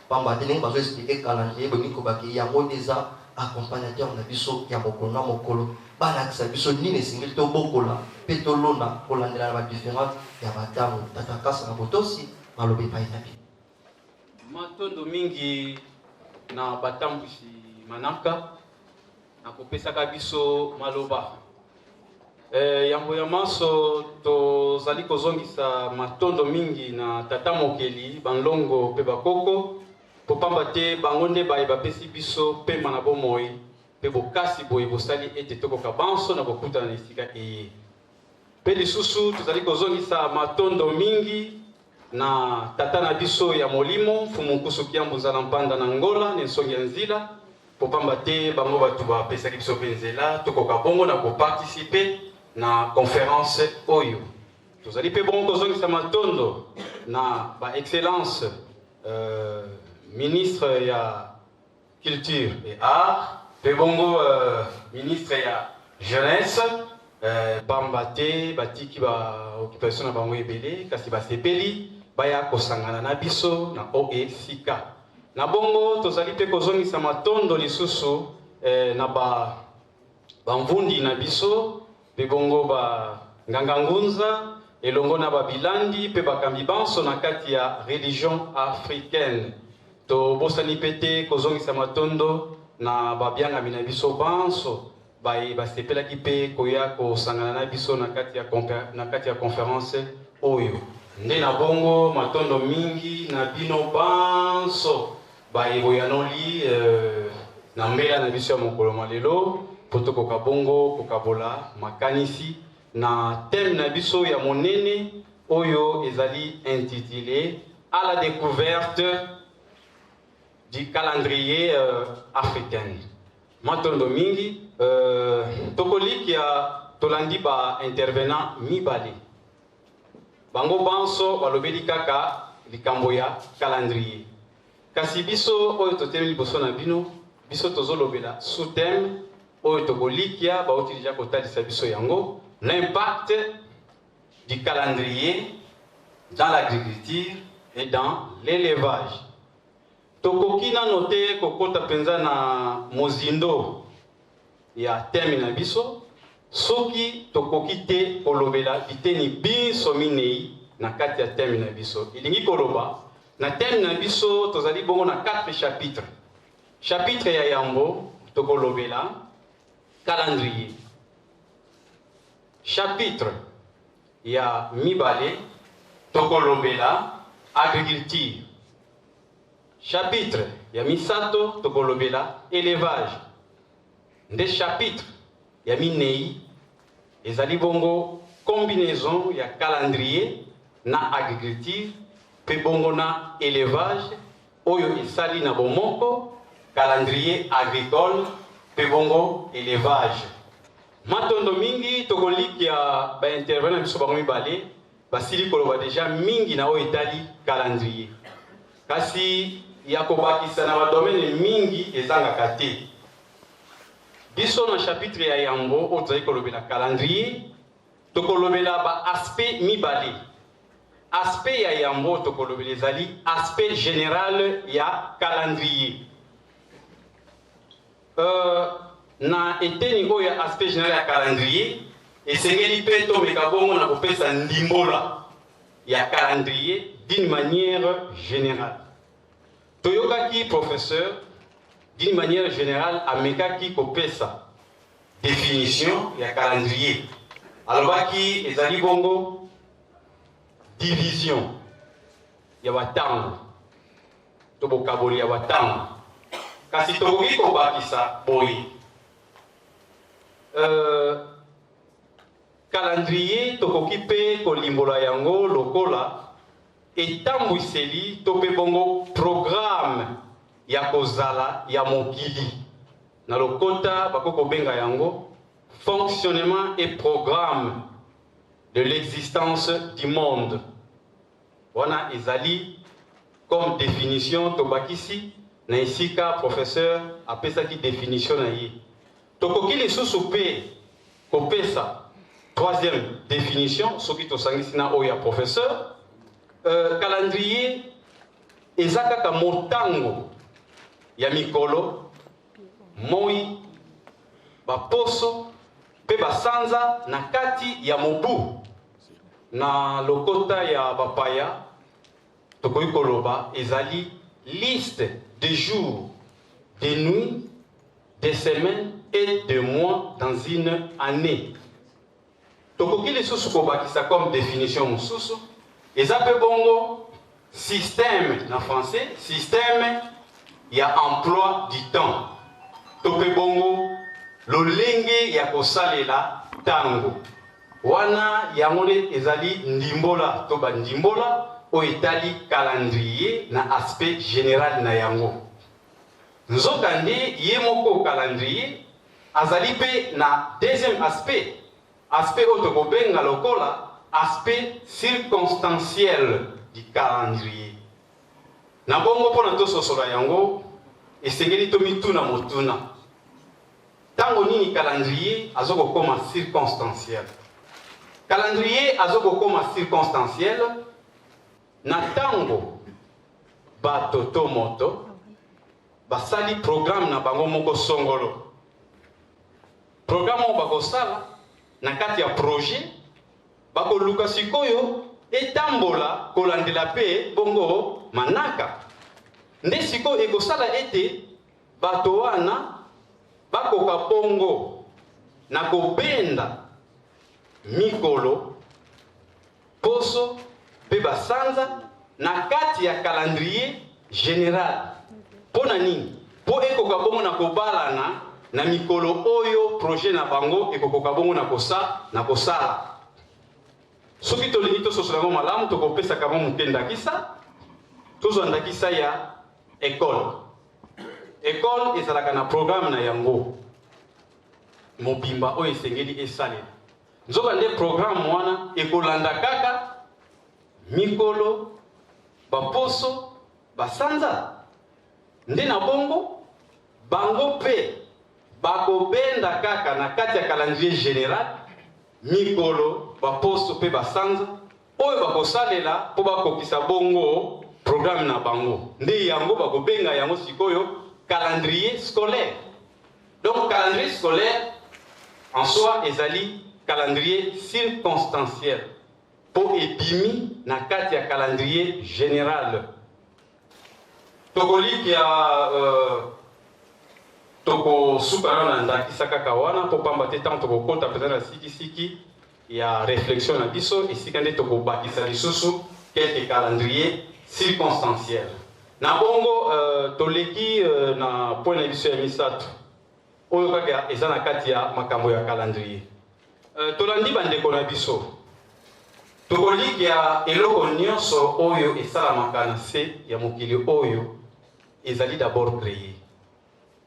pamba te ndenge bazoexplike calendrier bolingi kobaki yango nde eza accompagnateur na biso ya mokolo na mokolo balakisa biso nini esengeli tobokola mpe tolona kolandela na badifférente ya batango. Tata kasa na botosi maloba epai na bino. Matondo mingi na batambusi manaka nakopesaka biso maloba yambo ya maso tozali kozongisa matondo mingi na tata mokeli banlongo mpe bakoko po pamba te bango nde baye bapesi biso pema na bomoi mpe bokasi boye bosali ete tokoka banso na kokutana na esika eye mpe lisusu tozali kozongisa matondo mingi na tata na biso ya molimo fumu nkusu kiambu nzala mpanda na ngola na nsongi ya nzila po pamba te bango bato bapesaki biso mpe nzela tokoka bongo na koparticipe na conférence oyo tozali mpe bongo kozongisa matondo na baexcellence ministre ya culture et art mpe bongo ministre ya jeunesse pamba te batiki baoccupation na bango ebele kasi basepeli baya kosangana na biso na oesika na bongo tozali mpe kozongisa matondo lisusu na bamvundi na biso mpe bongo banganga ngunza elongo na babilandi mpe bakambi banso na kati ya religion africaine tobosani mpe te kozongisa matondo na babiangami na biso banso basepelaki mpe koya kosangana na biso na kati ya conférence oyo nde na bongo matondo mingi na bino banso boyanoli na mbela na biso ya mokolo malelo po tokoka bongo kokabola makanisi na thème na biso ya monene oyo ezali intitulé à la découverte du calendrier africain. Matondo mingi tokolikia tolandi ba intervenant mibale bango banso balobeli kaka likambo ya calendrier kasi biso oyo totelemi liboso na bino biso tozolobela sous thème oyo tokolikia bauti deja kotalisa biso yango l'impact du calendrier dans l'agriculture et dans l'élevage. Tokoki nano te kokota penza na mozindo ya thème na biso soki tokoki te kolobela biteni biso minei na kati ya thème na biso ilingi koloba na thème na biso tozali bongo na 4 chapitres. Chapitre ya yango tokolobela calendrier. Chapitre ya mibale tokolobela agriculture. Chapitre ya misato tokolobela élevage. Nde chapitre ya minei ezali bongo combinaison ya calendrier na agriculture pe bongo na élevage oyo esali na bomoko calendrier agricole pe bongo élevage. Matondo mingi tokoliki ya ba intervenant biso bango mibale basili koloba déjà mingi na oyo etali calendrier. Kasi ya kobakisa na ba domaine mingi ezangaka te. Biso na chapitre ya yango ozali kolobela calendrier tokolobela ba aspect mibale. Aspect ya yango tokolobela ezali aspect général ya calendrier. Na eteni oyo ya aspect général ya calendrier esengeli mpe tomeka bongo na kopesa ndimbola ya calendrier d'une manière générale. Toyokaki professeur d'une manière générale amekaki kopesa définition ya calendrier. Alobaki ezali bongo division ya batango to bokaboli ya batango. Kasi tokoki kobakisa boye calendrier tokoki pe kolimbola yango lokola etambwiseli to pe bongo programme ya kozala ya mokili. Na lokota bakoko benga yango fonctionnement et programme de l'existence du monde. Wana ezali comme définition tobakisi na isika professeur apesaki définition na ye. Tokoki lisusu pe kopesa troisième définition soki tosangisi na oya professeur. Calendrier ezakaka motango ya mikolo moi baposo pe basanza na kati ya mobu. Na lokota ya bapaya tokoki koloba ezali liste de jours, de nuits, de semaines et de mois dans une année. Tokoki lisusu kobakisa comme définition mosusu eza pe bongo système na français, système ya emploi du temps. Tope bongo lolenge ya kosalela tango. Wana yangole ezali ndimbola to bandimbola o etali calendrier na aspect général na yango. Nzokande ye moko calendrier azali pe na deuxième aspect oyo tokobenga lokola aspect circonstanciel du calendrier. Na bongo pona tososola yango esengeli tomituna motuna. Tango nini calendrier azokokoma circonstanciel? Calendrier azokokoma circonstanciel na tango bato to moto basali programme na bango moko songolo. Programme oyo bakosala na kati ya projet bakoluka sikoyo etambola kolandela pe bongo manaka. Nde sikoyo ekosala ete bato wana bakoka bongo na kobenda mikolo poso pe basanza na kati ya calendrier général. Pona nini? Po ekoka bongo na kobalana na mikolo oyo projet na bango ekokoka bongo na kosala. Soki tolingi tososola yango malamu tokopesa kama mukendakisa tozwandakisa ya école. École ezalaka na programme na yango mobimba oyo esengeli esalela. Nzoka nde programme wana ekolanda kaka mikolo baposo basanza. Nde na bongo bango pe bakobenda kaka na kati ya calendrier général mikolo baposo pe basanza oyo bakosalela po bakokisa bongo programme na bango. Nde yango bakobenga yango sikoyo calendrier scolaire. Donc calendrier scolaire en soi ezali calendrier circonstanciel po ebimi na kati ya calendrier général. Tokoli qui a toko suka na ndakisa kaka wana po pamba te tant toko kota peut-être siki il y a réflexion na biso et sikande toko bakisa lisusu quelques calendrier circonstanciel. Na bongo toleki na point na biso ya misato oyo kaka eza na kati ya makambo ya calendrier. Tolandi bandeko na biso tokoli ya eloko nyonso oyo esalamaka na se ya mokili oyo ezali d'abord créé.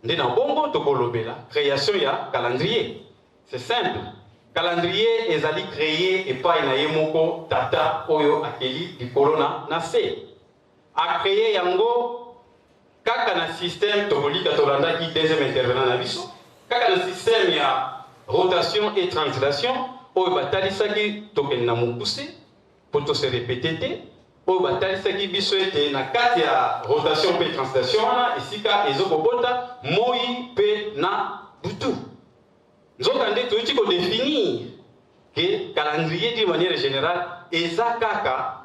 Nde na bongo tokolobela création ya calendrier. C'est simple. Calendrier ezali créé epai na ye moko tata oyo akeli likolo na se. A créé yango kaka na système tokolika tolandaki deuxième intervenant na biso. Kaka na système ya rotation et translation oyo batalisaki tokende na mokuse po to se répéter te oyo batalisaki biso ete na kati ya rotation pe translation wana esika ezokobota moi pe na butu. Nzokande toyuti kodéfinir que calendrier d'une manière générale eza kaka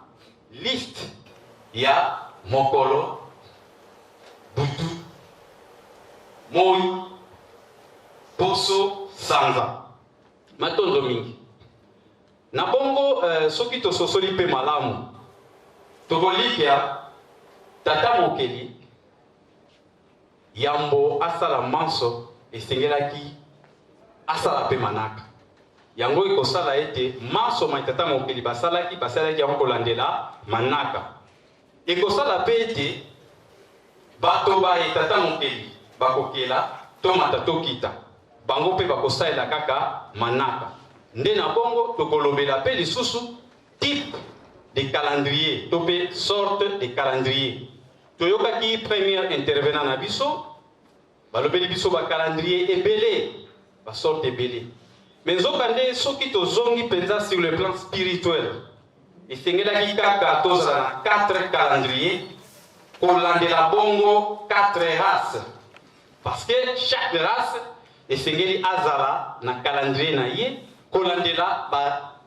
liste ya mokolo butu moi poso sanza matondo mingi na bongo soki tososoli pe malamu tokolikia tata mokeli yambo asala manso esengelaki asala pe manaka yango ekosala ete manso mai tata mokeli basalaki yango kolandela manaka ekosala pe ete bato baye tata mokeli bakokela tomata tokita bango pe bakosalela kaka manaka. Nde na bongo tokolobela pe lisusu type de calendrier to pe sorte de calendrier. Toyokaki premier intervenant na biso balobeli biso ba calendrier ebele ba sorte ebele. Mais nzokande soki tozongi penza sur le plan spirituel esengelaki kaka tozala na 4 calendrier kolandela bongo 4 races. Parce que chaque race esengeli azala na calendrier na ye kolandela ba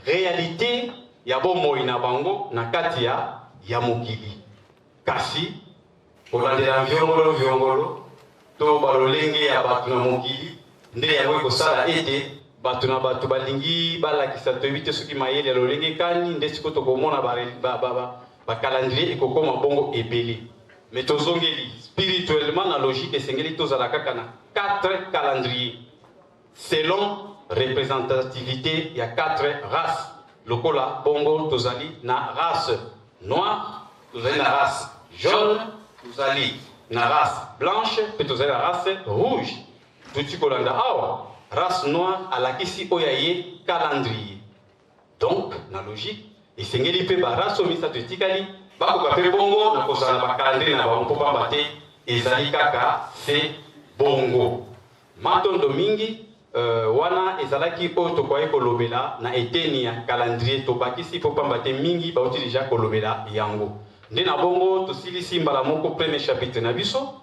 réalité ya bomoi na bango na kati ya mokili. Kasi kolandela viongolo to balolenge ya batu na mokili nde yango ekosala ete batu na batu balingi balakisa toyebi soki mayele ya lolenge kani nde siko tokomona ba calendrier ekokoma bongo ebele. Mais tozongeli spirituellement na logique esengeli tozala kaka na 4 calendriers selon représentativité ya 4 races. Lokola bongo tozali na race noire, tozali na race jaune, tozali na race blanche, pe tozali na race rouge. Tuti kolanda awa race noire alakisi oya ye calendrier. Donc na logique esengeli pe ba race misato etikali bakoka pe bongo na kozala ba calendrier na bango po pamba te ezali kaka se bongo. Matondo mingi wana ezalaki oyo tokoki kolobela na eteni ya calendrier tobakisi po pamba te mingi bauti deja kolobela yango. Nde na bongo tosilisi mbala moko premier chapitre na biso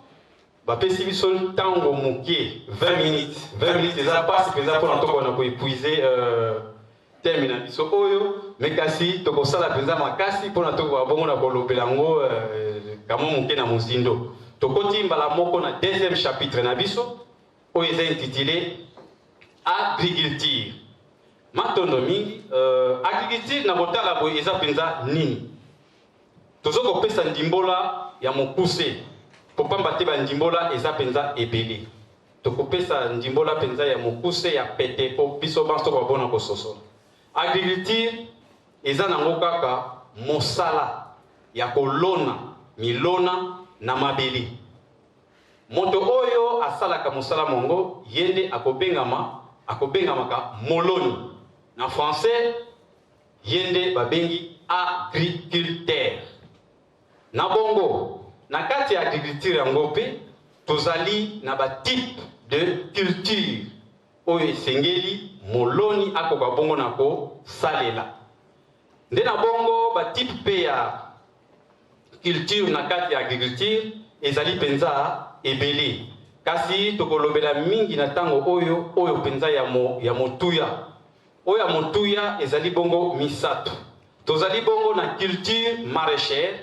bapesi biso ntango mokie 20 minutes. 20 minutes eza pasi mpenza mpona tokona koepuize terme na biso oyo me kasi tokosala mpenza makasi mpona tokoka bongo na kolobela yango kamo moke na mozindo. Tokoti mbala moko na deuxième chapitre na biso oyo eza intitulé agriculture. Matondo mingi agriculture na botala boye eza mpenza nini. Tozokopesa ndimbola ya mokuse po pamba te bandimbola eza mpenza ebele. Tokopesa ndimbola mpenza ya mokuse ya pete po biso banso tokobona kososola. Agriculture eza nango kaka mosala ya kolona milona na mabele. Moto oyo asalaka mosala mongo yende akobengamaka moloni. Na français yende babengi agriculteur. Na bongo na kati ya agriculture yango pe tozali na ba type de culture oyo esengeli moloni akoka bongo na kosalela. Nde na bongo ba type pe ya culture na kati ya agriculture ezali penza ebele. Kasi tokolobela mingi na tango oyo penza ya motuya. Oyo ya motuya ezali bongo misato. Tozali bongo na culture maraîchère,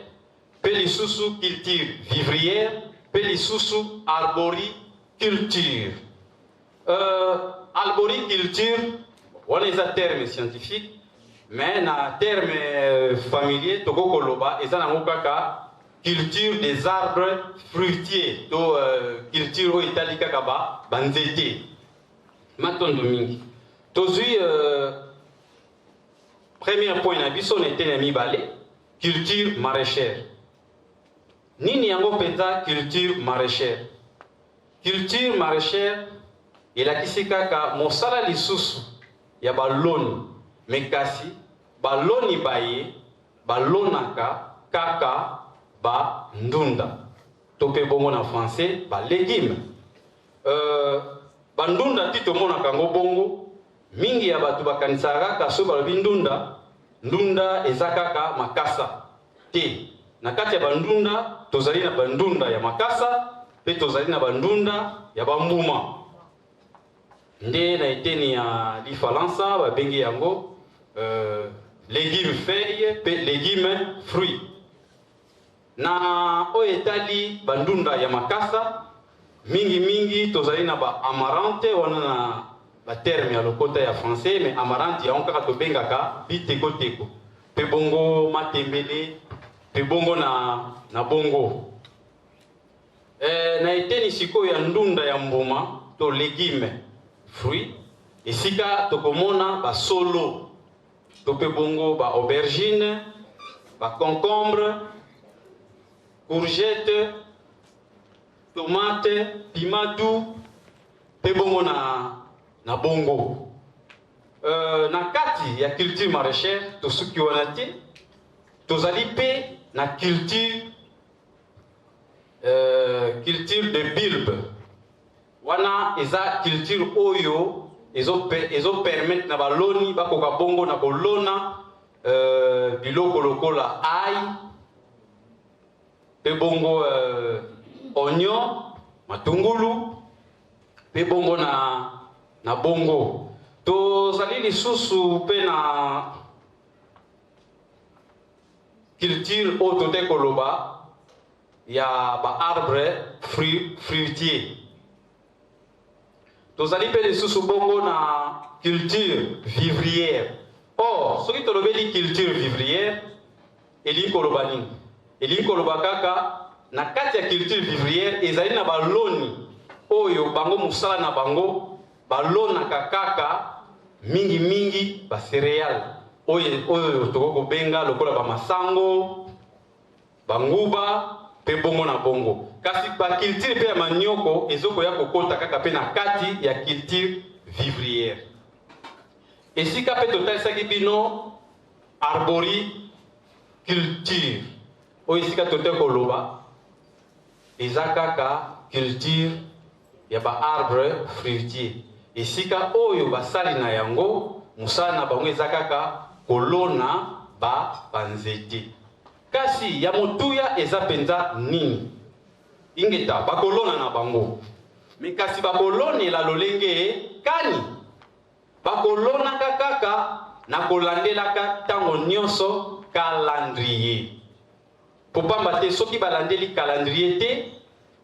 Pelisusu culture vivrière, Pelisusu arboriculture. Arboriculture, on est un terme scientifique, mais un terme familier, Togo Koloba, et ça n'a pas culture des arbres fruitiers, culture au Italie Kakaba, banzete. Maintenant, Domingue. Tozui, premier point, on était mis balé, culture maraîchère. Nini yango penza culture maraîchère. Culture maraîchère, il a kisi kaka mosala lisusu ya baloni mekasi baloni baye balonaka kaka ba ndunda. Topé bongo na français ba légumes. Ba ndunda tito mona kango bongo mingi ya batu bakanisaka kaso balobi ndunda ndunda ezakaka makasa te. Na kati ya bandunda tozali na bandunda ya makasa pe tozali na bandunda ya bambuma. Nde na eteni ya diferença babengi yango légumes feuilles pe légumes fruits. Na o etali bandunda ya makasa mingi tozali na ba amarante wana na ba terme ya lokota ya français mais amarante ya onkaka tobengaka biteko teko pe bongo matembele pe bongo na bongo. Na eteni siko ya ndunda ya mbuma to légumes fruits esika tokomona ba solo to pe bongo ba aubergine ba concombre courgette tomate piment doux pe bongo na bongo. Na kati ya culture maraîchère to suki wana te tozali pe na culture de bulbe wana eza culture oyo ezo permettre na baloni bakoka bongo na kolona biloko lokola ail pe bongo oignon matungulu pe bongo na bongo. Tozali lisusu pe na culture autote koloba ya ba arbre fruitier. Tozali pe lisusu bongo na culture vivrière. Or, soki tolobeli culture vivrière, eli koloba nini? Eli koloba kaka na kati ya culture vivrière ezali na baloni oyo bango musala na bango balonaka kaka mingi ba céréales oyo toko benga lokola ba masango banguba pe bongo na bongo. Kasi ba culture pe ya manioko ezoko ya kokota kaka pe na kati ya culture vivrière. Esika pe total saki bino arboriculture oyo esika total koloba ezakaka culture ya ba arbre fruitier. Esika oyo basali na yango musala na bango ezakaka kolona ba banzete. Kasi ya motuya eza penza nini? Ingeta bakolona na bango. Me kasi bakolonela lolenge kani? Bakolona kaka na kolandelaka tango nyonso calendrier. Popamba te soki balandeli calendrier te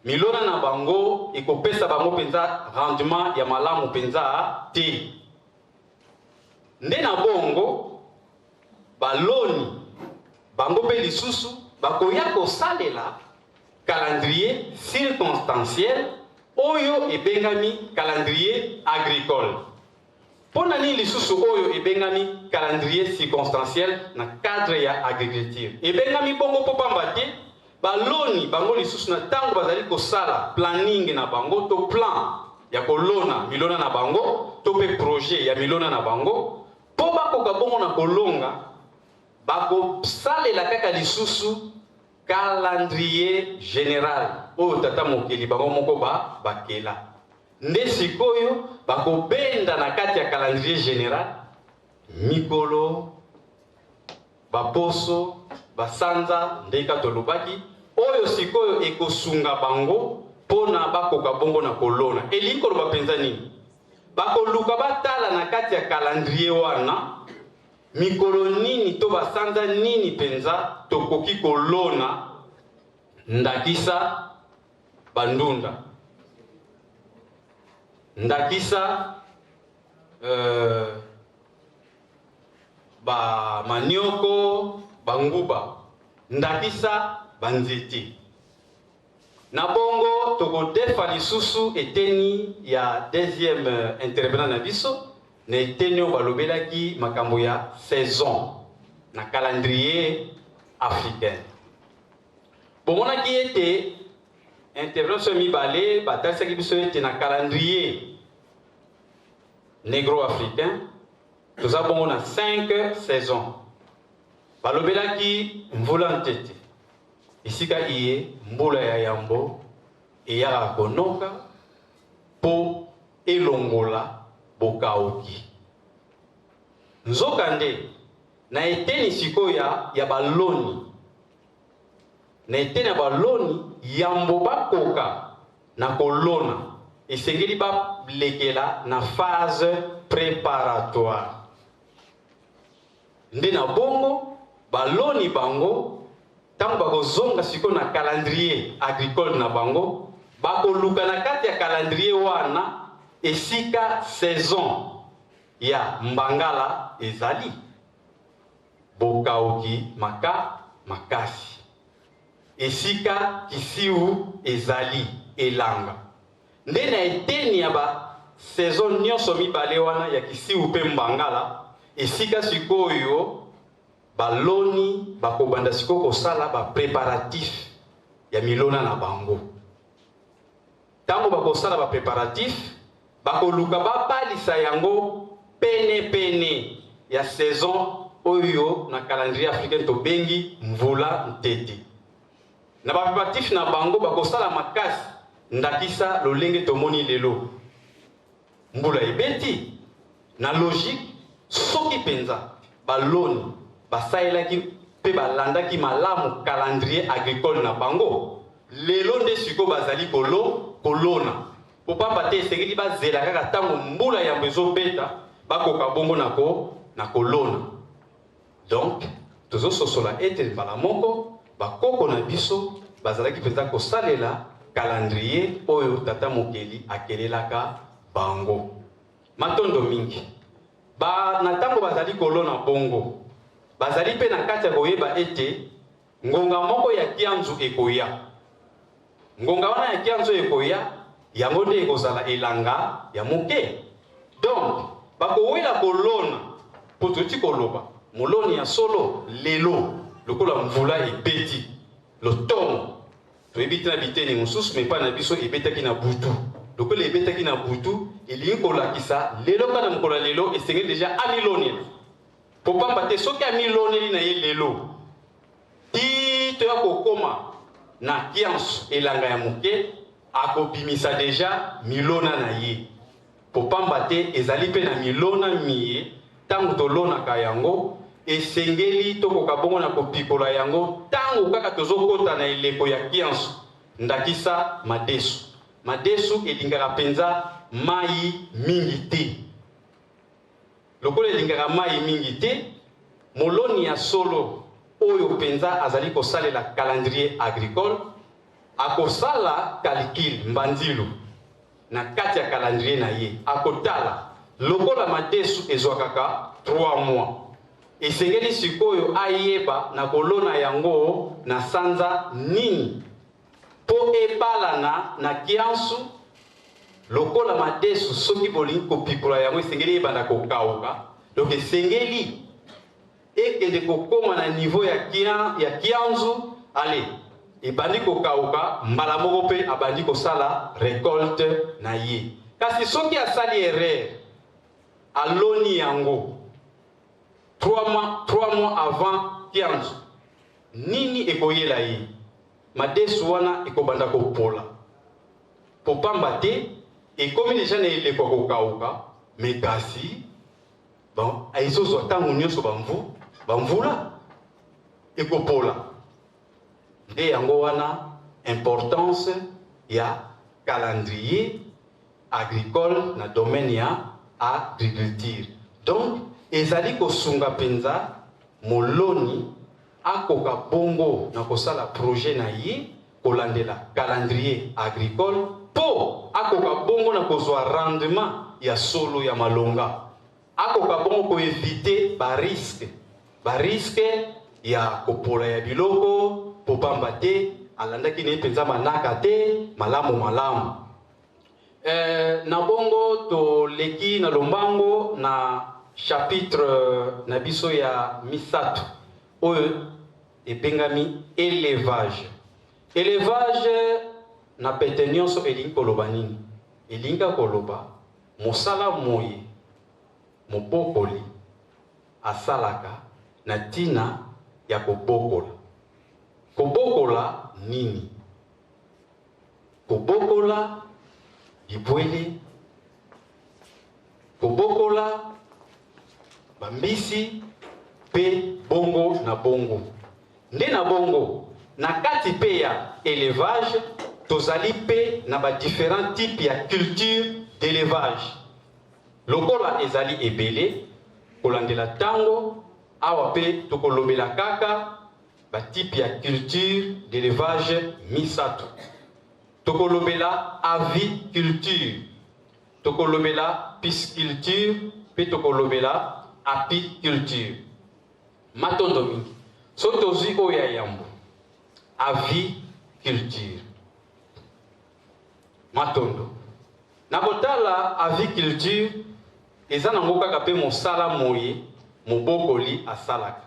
milona na bango ekopesa bango penza rendement ya malamu penza te. Nde na bongo baloni bango pe lisusu bakoya kosalela calendrier circonstanciel oyo ebengami calendrier agricole. Pona ni lisusu oyo ebengami calendrier circonstanciel na cadre ya agriculture. Ebengami bongo popamba te baloni bango lisusu na tango bazali kosala planning na bango to plan ya kolona milona na bango to pe projet ya milona na bango po bakoka bongo na kolonga bakosalela kaka lisusu calendrier général oyo tata mokeli bango moko bakela. Nde sikoyo bakobenda na kati ya calendrier général mikolo baposo basanza ndeka tolobaki oyo sikoyo ekosunga bango pona bakoka bongo na kolona. Elingi koloba penza nini? Bakoluka batala na kati ya calendrier wana mikolo nini to basanza nini penza tokoki kolona ndakisa bandunda, ndakisa ba manioko banguba, ndakisa banzete. Na bongo toko defa lisusu eteni ya deuxième intervenant na biso na eteni balobelaki makambo ya saison na calendrier africain. Bomonaki ete intervention mibale batalisaki biso ete na calendrier négro-africain toza bongo na 5 saisons. Balobelaki mvula ntete, isika iye mbula ya yambo eyaka konoka po elongola bokauki. Nzokande na eteni sikoyo ya baloni, na eteni ya baloni yambo bakoka na kolona esengeli balekela na phase préparatoire. Nde na bongo baloni bango tango bakozonga sikoyo na calendrier agricole na bango bakoluka na kati ya calendrier wana esika saison ya mbangala ezali bokauki makasi, esika kisiu ezali elanga. Nde na eteni ya ba saison nyonso mibale wana ya kisiu pe mbangala esika sikoyo baloni bakobanda sikoyo kosala ba préparatif ya milona na bango. Tango bakosala ba préparatif bakoluka babalisa yango pene ya saison oyo na calendrier africain to bengi mvula ntete. Na ba préparatif na bango bakosala makasi ndakisa lolenge tomoni lelo mbula ebeti na logique soki penza baloni basaelaki pe balandaki malamu calendrier agricole na bango lelo nde siko bazali kolona po pamba te esengeli bazela kaka tango mbula yambo ezobeta bakoka bongo na kolona. Donc tozososola ete mbala moko bakoko na biso bazalaki penza kosalela calendrier oyo tata mokeli akelelaka bango. Matondo mingi na tango bazali kolona bongo bazali pe na kati ya koyeba ete ngonga moko ya kianzu ekoya. Ngonga wana ya kianzu ekoya yango nde ekozala elanga ya moke. Donc bakowela kolona po toti koloba moloni ya solo lelo lokola mvula ebeti lotongo toyebi te na biteni mosusu me pa na biso ebetaki na butu. Lokola ebetaki na butu elingi kolakisa lelo kana mokolo ya lelo esengeli deja amiloni po pamba te soki amiloneli na ye lelo ti toya kokoma na kianso elanga ya moke akobimisa deja milona na ye po pamba te ezali pe na milona miye tango tolonaka yango esengeli tokoka bongo na kopikola yango tango kaka tozokota na eleko ya kianso ndakisa madesu elingaka penza mai mingi te. Lokola elingaka mai mingi te moloni ya solo oyo penza azali kosalela calendrier agricole akosala calcul mbanzilu na kati ya calendrier na ye akotala lokola madesu ezwakaka 3 mois esengeli sikoyo ayeba na kolona yango na sanza nini po ebalana na kiansu. Lokola madesu soki bolingi kopikola yango esengeli ebanda kokauka, donc esengeli ekende kokoma na niveau ya kianzu ale ebandi kokauka mbala moko pe abandi kosala récolte na ye. Kasi soki asali erreur aloni yango 3 mois avant kianzu nini ekoyela ye madesu wana ekobanda kopola po pamba te ekomi deja na eleko kokauka me kasi bon aizozwa ntango nyonso bamvula ekopola. Nde yango wana importance ya calendrier agricole na domaine ya agriculture. Donc ezali kosunga penza moloni akoka bongo na kosala projet na ye kolandela calendrier agricole po akoka bongo na kozwa rendement ya solo ya malonga, akoka bongo ko éviter ba risque ya kopola ya biloko po pamba te alandaki ne penza manaka te malamu. Na bongo to leki na lombango na chapitre na biso ya misato oyo ebengami élevage na pete nyonso elingi koloba nini? Elingi koloba mosala moye mobokoli asalaka na tina ya kobokola nini? Kobokola bibwele, kobokola bambisi pe bongo na bongo. Nde na bongo na kati pe ya élevage tozali pe na ba différents types ya culture d'élevage. Lokola ezali ebele kolandela tango awa pe tokolobela kaka ba type ya culture d'élevage misato. Tokolobela aviculture, tokolobela pisciculture, pe tokolobela apiculture. Matondo mingi so tozwi oyo ya yambo aviculture matondo na botala aviculture eza nango kaka pe mosala moye mobokoli asalaka.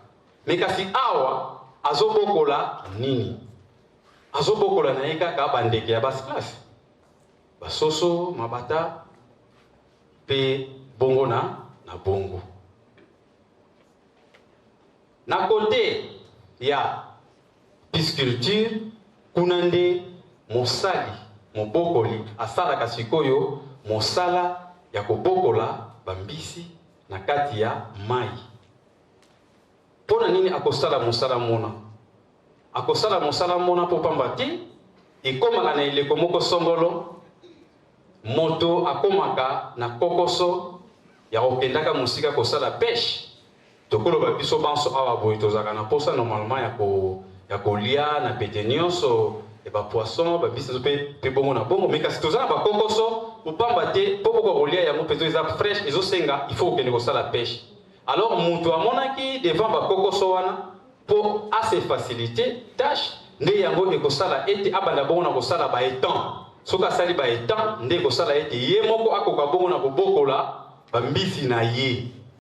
Me kasi awa azobokola nini? Azobokola na ye kaka bandeke ya basse classe, basoso, mabata pe bongo na bongo. Na kote ya pisciculture kuna nde mosali mobokoli asalaka sikoyo mosala ya kobokola bambisi na kati ya mai. Pona nini akosala mosala mona? Akosala mosala mona po pamba te ekomaka na eleko moko songolo, moto akomaka na kokoso ya kokendaka mosika kosala pêche. Tokoloba biso banso awa boye tozaka na posa normalement ya kolia na pete nyonso e ba poisson ba biso pe bongo na bongo, mais kasi tozana ba kokoso upamba te po ko kolia ya mo peto eza fresh ezosenga il faut kende kosala pêche. Alors mutu amonaki devant ba kokoso wana po assez faciliter tâche nde yango ekosala ete abanda bongo na kosala ba étang. Soka sali ba étang nde kosala ete ye moko akoka bongo na kobokola ba mbisi na ye.